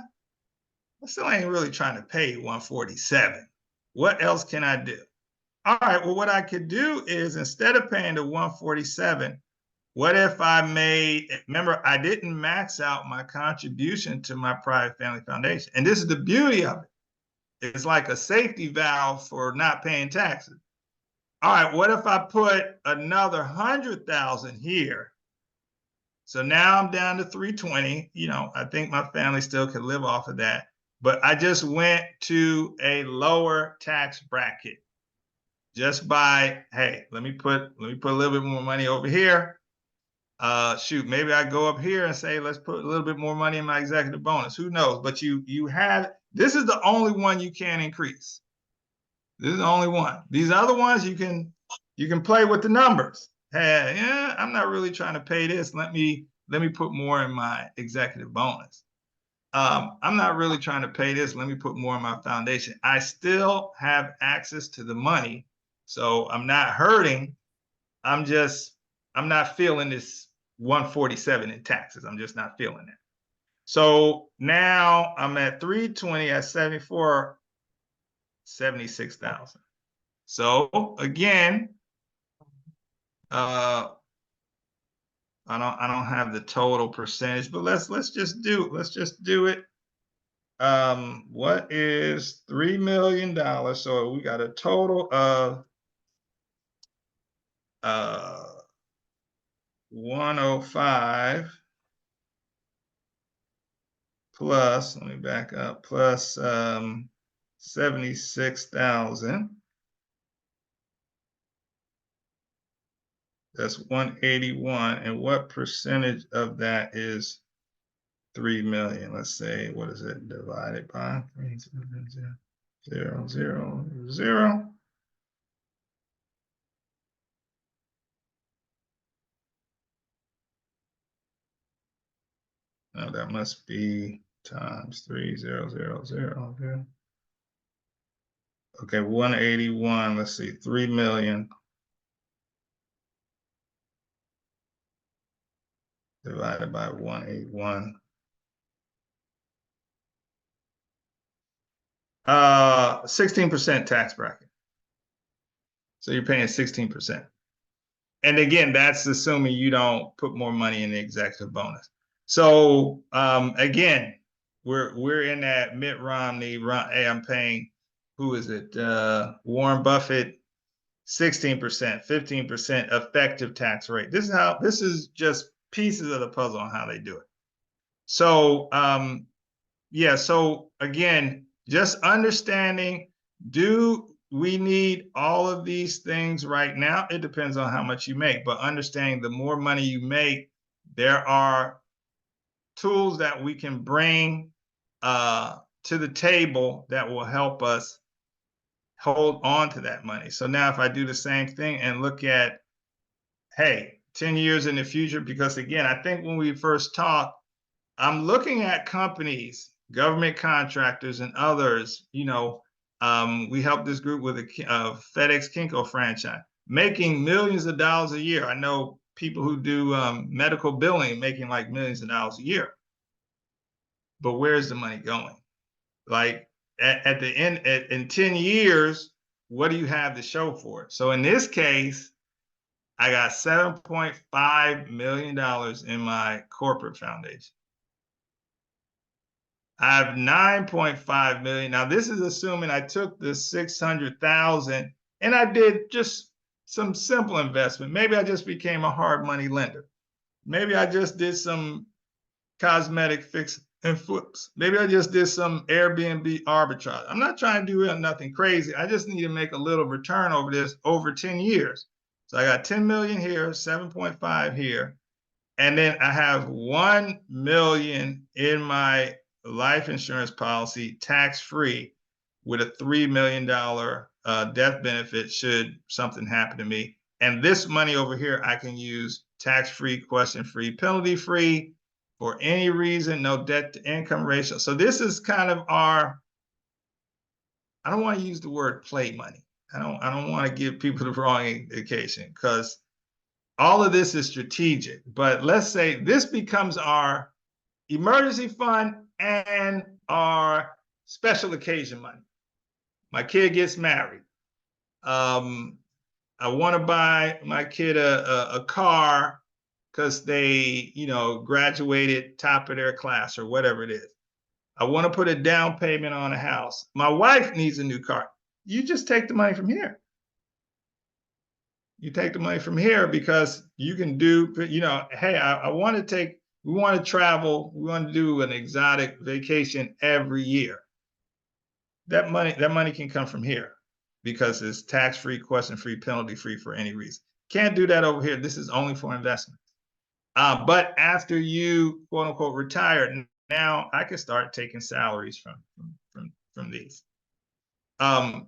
still ain't really trying to pay 147. What else can I do? All right, well, what I could do is instead of paying the 147, what if I made, remember, I didn't max out my contribution to my private family foundation. And this is the beauty of it. It's like a safety valve for not paying taxes. All right, what if I put another 100,000 here? So now I'm down to 320. You know, I think my family still could live off of that. But I just went to a lower tax bracket just by, hey, let me put a little bit more money over here. Shoot, maybe I go up here and say, let's put a little bit more money in my executive bonus. Who knows? But you have, this is the only one you can increase. This is the only one. These other ones you can play with the numbers. Hey, yeah, I'm not really trying to pay this. Let me put more in my executive bonus. I'm not really trying to pay this. Let me put more in my foundation. I still have access to the money, so I'm not hurting. I'm not feeling this 147 in taxes. I'm just not feeling it. So now I'm at 320 at 74, 76,000. So again, I don't have the total percentage, but let's just do it. What is $3 million? So we got a total of 105 plus, let me back up, plus 76,000. That's 181. And what percentage of that is 3 million? Let's say, what is it divided by? 0, 0, 0. No, that must be times 3, 0, 0, 0. Okay. Okay, 181. Let's see, 3 million divided by 181. 16% tax bracket. So you're paying 16%. And again, that's assuming you don't put more money in the executive bonus. So again, we're in that Mitt Romney. Hey, I'm paying, who is it? Warren Buffett, 16%, 15% effective tax rate. This is just pieces of the puzzle on how they do it. So yeah, so again, just understanding, do we need all of these things right now? It depends on how much you make, but understanding the more money you make, there are tools that we can bring to the table that will help us hold on to that money. So now if I do the same thing and look at, hey, 10 years in the future, because again, I think when we first talked, I'm looking at companies, government contractors and others, you know, we helped this group with a FedEx Kinko franchise, making millions of dollars a year. I know people who do medical billing making like millions of dollars a year. But where's the money going? Like at the end, in 10 years, what do you have to show for it? So in this case, I got $7.5 million in my corporate foundation. I have 9.5 million. Now, this is assuming I took the 600,000 and I did just some simple investment. Maybe I just became a hard money lender. Maybe I just did some cosmetic fix and flips. Maybe I just did some Airbnb arbitrage. I'm not trying to do nothing crazy. I just need to make a little return over this over 10 years. So I got 10 million here, 7.5 here. And then I have 1 million in my life insurance policy, tax-free, with a $3 million death benefit should something happen to me. And this money over here, I can use tax-free, question-free, penalty-free for any reason, no debt to income ratio. So this is kind of our, I don't want to use the word play money. I don't want to give people the wrong indication, because all of this is strategic, but let's say this becomes our emergency fund and our special occasion money. My kid gets married. I want to buy my kid a car because they, graduated top of their class or whatever it is. I want to put a down payment on a house. My wife needs a new car. You just take the money from here. You take the money from here because you can do, hey, we want to travel. We want to do an exotic vacation every year. That money can come from here because it's tax-free, question-free, penalty-free for any reason. Can't do that over here. This is only for investment. But after you, quote unquote, retire, now I can start taking salaries from these.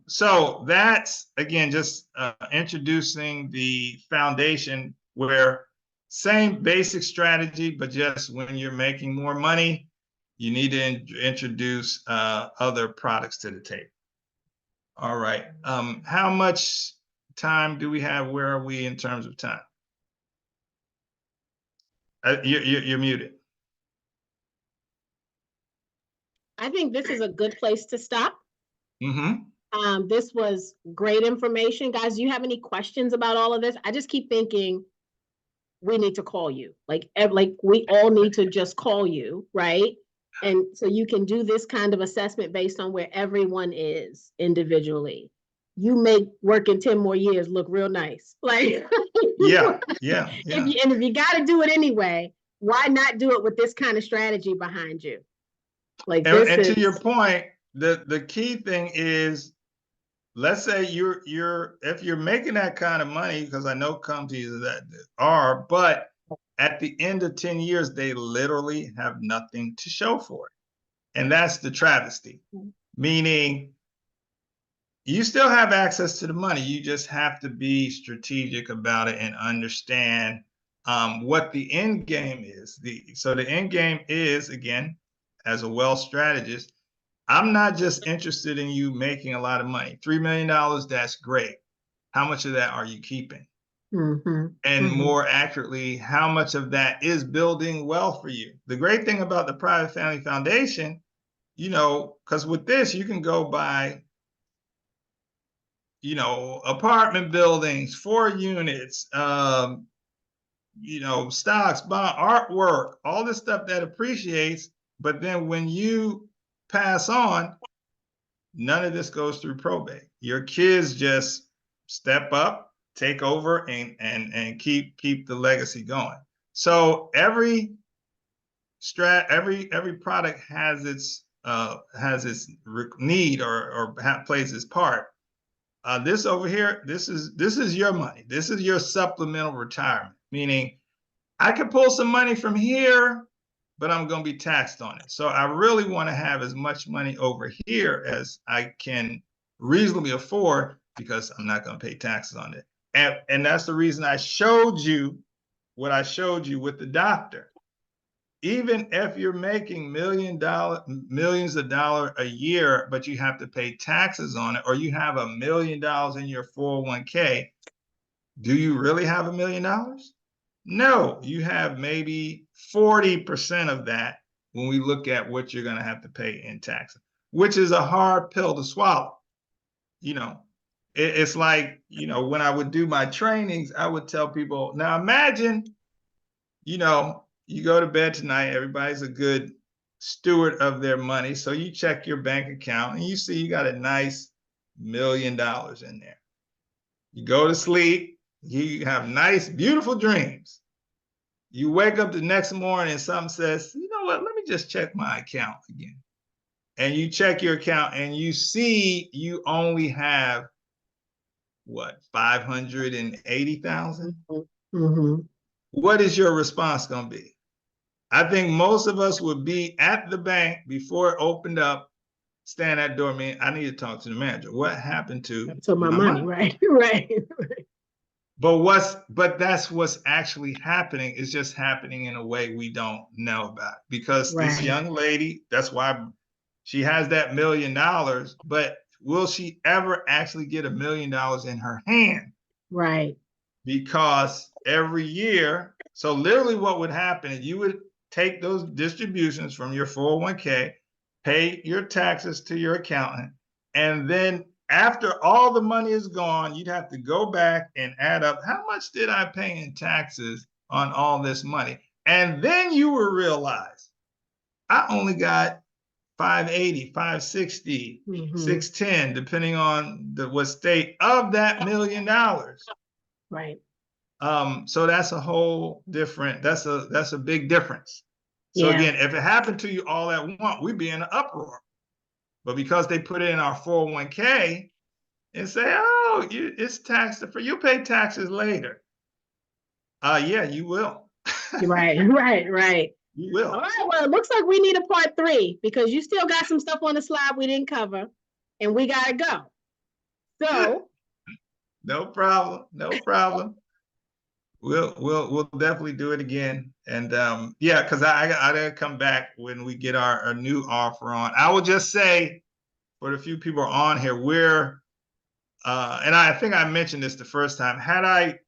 So that's, again, just introducing the foundation where same basic strategy, but just when you're making more money, you need to introduce other products to the table. All right. How much time do we have? Where are we in terms of time? You're muted. I think this is a good place to stop. Mm-hmm. This was great information. Guys, do you have any questions about all of this? I just keep thinking we need to call you. Like we all need to just call you, right? And so you can do this kind of assessment based on where everyone is individually. You make working 10 more years look real nice. Like, yeah. If you got to do it anyway, why not do it with this kind of strategy behind you? Like, and to your point, the key thing is, let's say if you're making that kind of money, because I know companies that are, but at the end of 10 years, they literally have nothing to show for it. And that's the travesty, meaning you still have access to the money. You just have to be strategic about it and understand what the end game is. So the end game is, again, as a wealth strategist, I'm not just interested in you making a lot of money. $3 million, that's great. How much of that are you keeping? Mm-hmm. And more accurately, how much of that is building wealth for you? The great thing about the Private Family Foundation, because with this, you can go buy, apartment buildings, 4 units, stocks, bond, artwork, all this stuff that appreciates. But then when you pass on, none of this goes through probate. Your kids just step up, take over, and keep the legacy going. So every product has its need or plays its part. This over here, this is your money. This is your supplemental retirement, meaning I could pull some money from here, but I'm going to be taxed on it. So I really want to have as much money over here as I can reasonably afford, because I'm not going to pay taxes on it. And that's the reason I showed you what I showed you with the doctor. Even if you're making millions of dollars a year, but you have to pay taxes on it, or you have $1 million in your 401k, do you really have $1 million? No, you have maybe 40% of that when we look at what you're going to have to pay in taxes, which is a hard pill to swallow. It's like, when I would do my trainings, I would tell people, now imagine, you go to bed tonight, everybody's a good steward of their money. So you check your bank account and you see you got a nice $1 million in there. You go to sleep, you have nice, beautiful dreams. You wake up the next morning and something says, you know what, let me just check my account again. And you check your account and you see you only have, what, 580,000? Mm-hmm. What is your response going to be? I think most of us would be at the bank before it opened up, stand at the door, I need to talk to the manager. What happened to my money? Right. But that's what's actually happening. It's just happening in a way we don't know about, because this young lady, that's why she has that $1 million, but will she ever actually get $1 million in her hand? Right. Because every year. So literally what would happen is you would take those distributions from your 401k, pay your taxes to your accountant, and then after all the money is gone, you'd have to go back and add up how much did I pay in taxes on all this money. And then you will realize I only got 580, 560, 610, depending on what state of that $1 million. Right. So that's a whole different, that's a big difference. So Yeah. again, if it happened to you all at once, we'd be in an uproar. But because they put it in our 401k and say, oh, it's taxed for, you'll pay taxes later. Yeah, you will. Right. You will. All right, well, it looks like we need a part 3 because you still got some stuff on the slide we didn't cover, and we gotta go. So no problem. We'll definitely do it again. And yeah, because I gotta come back when we get our new offer on. I will just say for the few people on here, we're and I think I mentioned this the first time, had I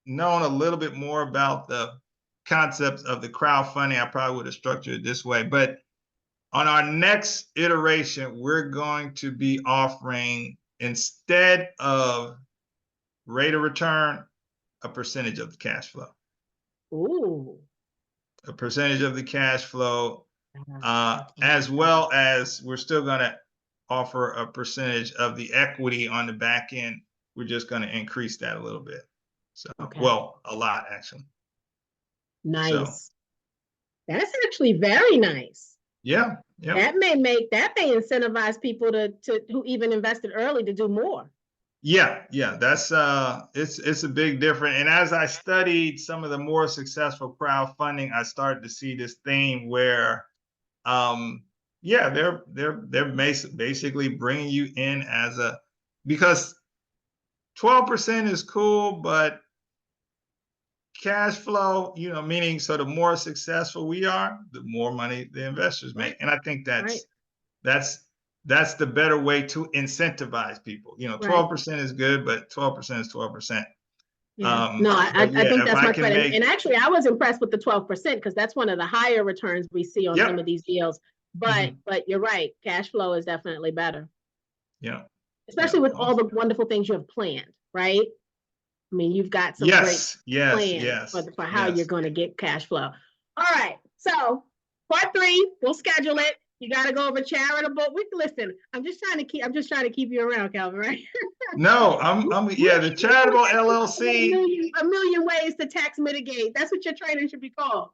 known a little bit more about the concepts of the crowdfunding, I probably would have structured it this way. But on our next iteration, we're going to be offering, instead of rate of return, a percentage of the cash flow. ooh. A percentage of the cash flow, as well as we're still going to offer a percentage of the equity on the back end. We're just going to increase that a little bit. So, well, a lot actually. Nice. So, that's actually very nice. Yeah. That may incentivize people to who even invested early to do more. Yeah, that's it's a big difference. And as I studied some of the more successful crowdfunding, I started to see this theme where they're basically bringing you in as because 12% is cool, but cash flow, meaning, so the more successful we are, the more money the investors make. And I think that's the better way to incentivize people. 12% is good, but 12% is 12%. Yeah. No, I think that's much better. And actually, I was impressed with the 12% because that's one of the higher returns we see on some of these deals. But you're right, cash flow is definitely better. Yeah. Especially with all the wonderful things you have planned, right? I mean, you've got some great plans for how you're going to get cash flow. All right. So part 3, we'll schedule it. You got to go over charitable. Listen, I'm just trying to keep you around, Kelvin, right? No, the charitable LLC. A million ways to tax mitigate. That's what your training should be called.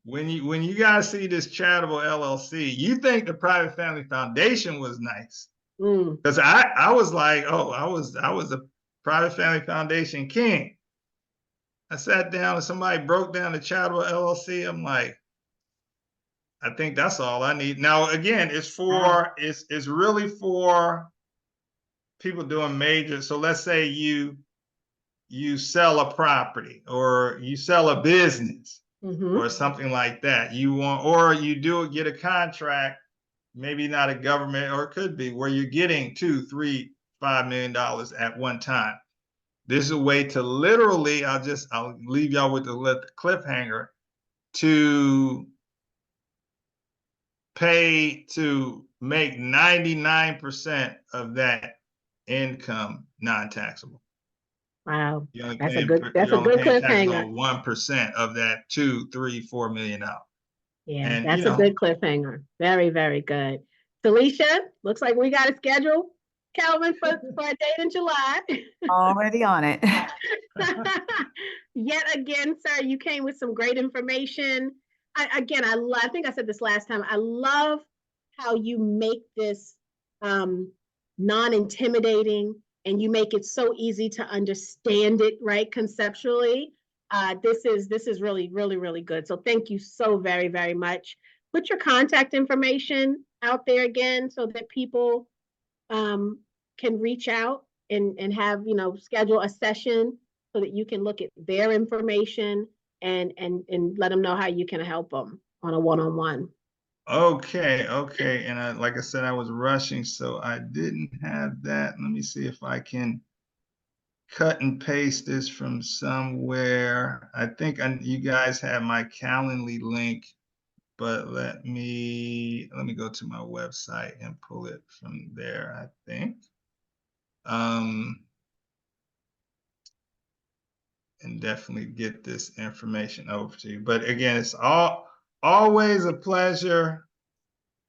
When you guys see this charitable LLC, you think the private family foundation was nice. Because I was like, oh, I was a private family foundation king. I sat down and somebody broke down the charitable LLC. I'm like, I think that's all I need. Now, again, it's really for people doing major. So let's say you sell a property or you sell a business or something like that. Or you get a contract, maybe not a government, or it could be where you're getting $2, $3, $5 million at one time. This is a way to literally, I'll leave y'all with the cliffhanger, to pay to make 99% of that income non-taxable. Wow, that's a good cliffhanger. 1% of that $2, $3, $4 million. Yeah, and, that's a good cliffhanger. Very, very good. Felicia, looks like we got a schedule, Kelvin, for a date in July. Already on it. Yet again, sir, you came with some great information. I think I said this last time. I love how you make this non-intimidating and you make it so easy to understand it, right, conceptually. This is really, really, really good. So thank you so very, very much. Put your contact information out there again so that people can reach out and have, schedule a session so that you can look at their information and let them know how you can help them on a one-on-one. Okay. And like I said, I was rushing, so I didn't have that. Let me see if I can cut and paste this from somewhere. I think you guys have my Calendly link, but let me go to my website and pull it from there, I think. And definitely get this information over to you. But again, it's always a pleasure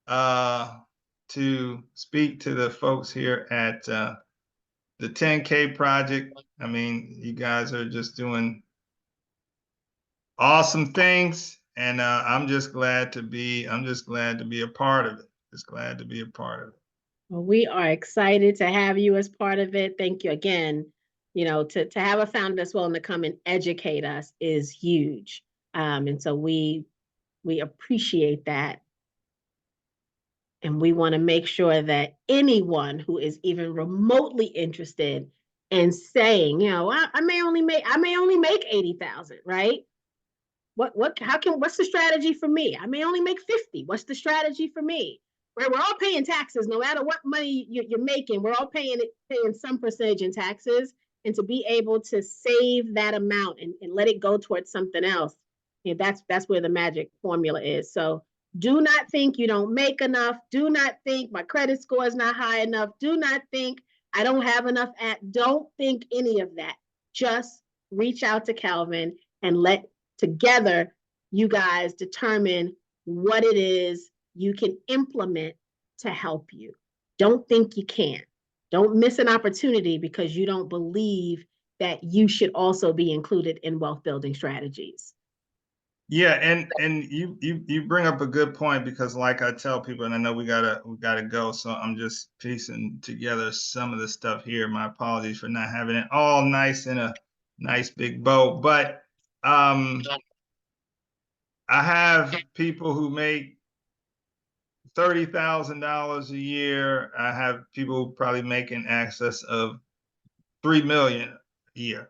to speak to the folks here at the 10K project. I mean, you guys are just doing awesome things, and I'm just glad to be a part of it. Just glad to be a part of it. Well, we are excited to have you as part of it. Thank you again. You know, to have a founder that's willing to come and educate us is huge. And so we appreciate that. And we want to make sure that anyone who is even remotely interested in saying, you know, I may only make 80,000, right? What's the strategy for me? I may only make 50. What's the strategy for me? Right? We're all paying taxes, no matter what money you're making. We're all paying some percentage in taxes, and to be able to save that amount and let it go towards something else, you know, that's where the magic formula is. So do not think you don't make enough. Do not think my credit score is not high enough. Do not think I don't have enough don't think any of that. Just reach out to Kelvin and let together you guys determine what it is you can implement to help you. Don't think you can't. Don't miss an opportunity because you don't believe that you should also be included in wealth building strategies. Yeah, and you bring up a good point, because like I tell people, and I know we gotta go, so I'm just piecing together some of the stuff here. My apologies for not having it all nice in a nice big bow, but I have people who make $30,000 a year. I have people probably making excess of 3 million a year.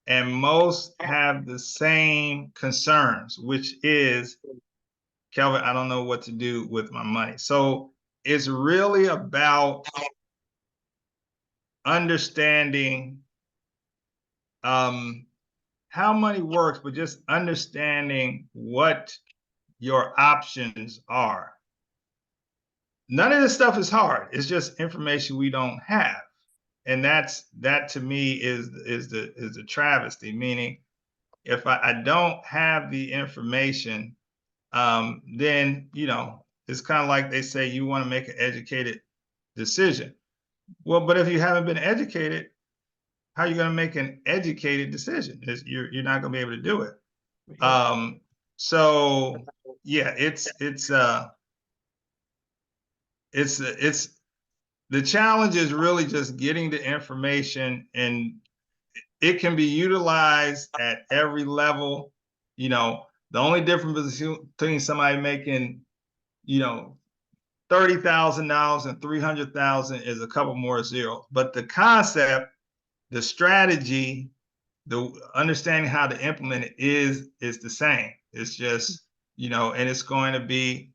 And most have the same concerns, which is, Kelvin, I don't know what to do with my money. So it's really about understanding how money works, but just understanding what your options are. None of this stuff is hard. It's just information we don't have. And that to me is the travesty, meaning if I don't have the information, then, you know, it's kind of like they say you want to make an educated decision. Well, but if you haven't been educated, how are you going to make an educated decision? You're not going to be able to do it. So yeah, it's the challenge is really just getting the information, and it can be utilized at every level. You know, the only difference between somebody making, you know, $30,000 and 300,000 is a couple more zeros. But the concept, the strategy, the understanding how to implement it is the same. It's just, you know, and it's going to be,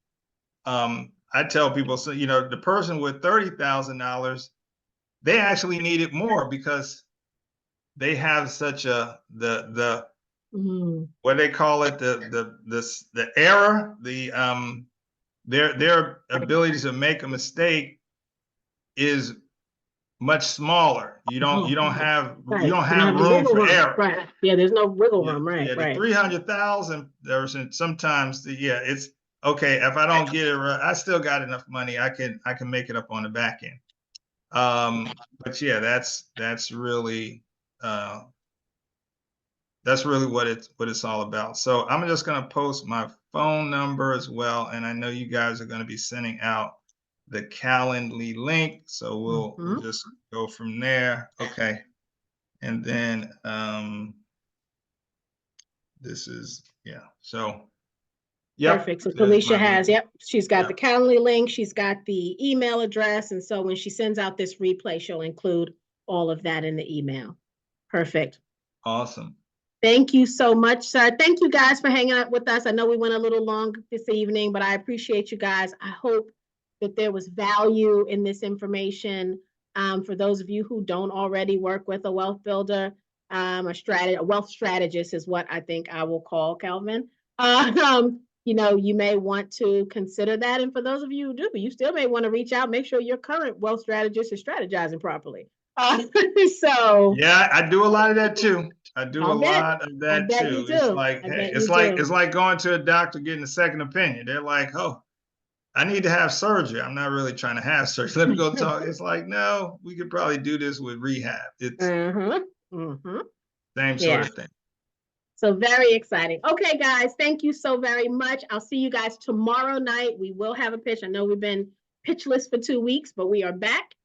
I tell people, so, you know, the person with $30,000, they actually need it more because they have such a, what they call it, the error, their ability to make a mistake is much smaller. You don't have room for error. Right. Yeah, there's no wiggle room. Right. Yeah, right. the 300,000, there's sometimes it's okay. If I don't get it right, I still got enough money. I can make it up on the back end. But yeah, that's really what it's all about. So I'm just going to post my phone number as well, and I know you guys are going to be sending out the Calendly link, so we'll just go from there. Okay, and then this is, yeah, so yep. Perfect. So Felicia has, she's got the Calendly link, she's got the email address, and so when she sends out this replay, she'll include all of that in the email. Perfect. Awesome. Thank you so much, sir. Thank you guys for hanging out with us. I know we went a little long this evening, but I appreciate you guys. I hope that there was value in this information. For those of you who don't already work with a wealth builder, a wealth strategist is what I think I will call Kelvin. You may want to consider that. And for those of you who do, you still may want to reach out, make sure your current wealth strategist is strategizing properly. So yeah, I do a lot of that too. I do a lot of I that bet you too. It's do. like, I hey, bet it's you like do. it's like going to a doctor getting a second opinion. They're like, oh, I need to have surgery. I'm not really trying to have surgery. Let me go talk. It's like, no, we could probably do this with rehab. It's same sort of thing. So very exciting. Okay, guys, thank you so very much. I'll see you guys tomorrow night. We will have a pitch. I know we've been pitchless for 2 weeks, but we are back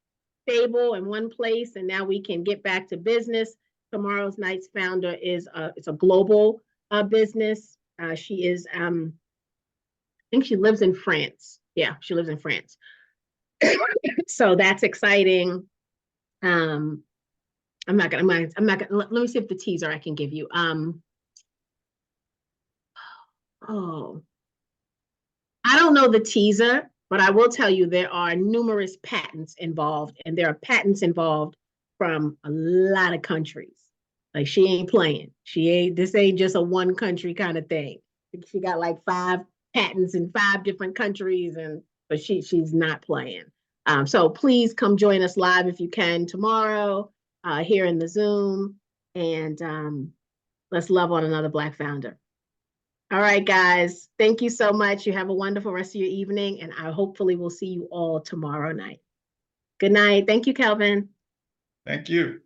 stable in one place, and now we can get back to business. Tomorrow's night's founder is it's a global business. She is I think she lives in France. Yeah, she lives in France. So that's exciting. I'm not gonna let me see if the teaser I can give you. Oh, I don't know the teaser, but I will tell you there are numerous patents involved, and there are patents involved from a lot of countries. Like she ain't playing. This ain't just a one country kind of thing. She got like 5 patents in 5 different countries, but she's not playing. So please come join us live if you can tomorrow here in the Zoom, and let's love on another Black founder. All right, guys. Thank you so much. You have a wonderful rest of your evening, and I hopefully will see you all tomorrow night. Good night. Thank you, Kelvin. Thank you.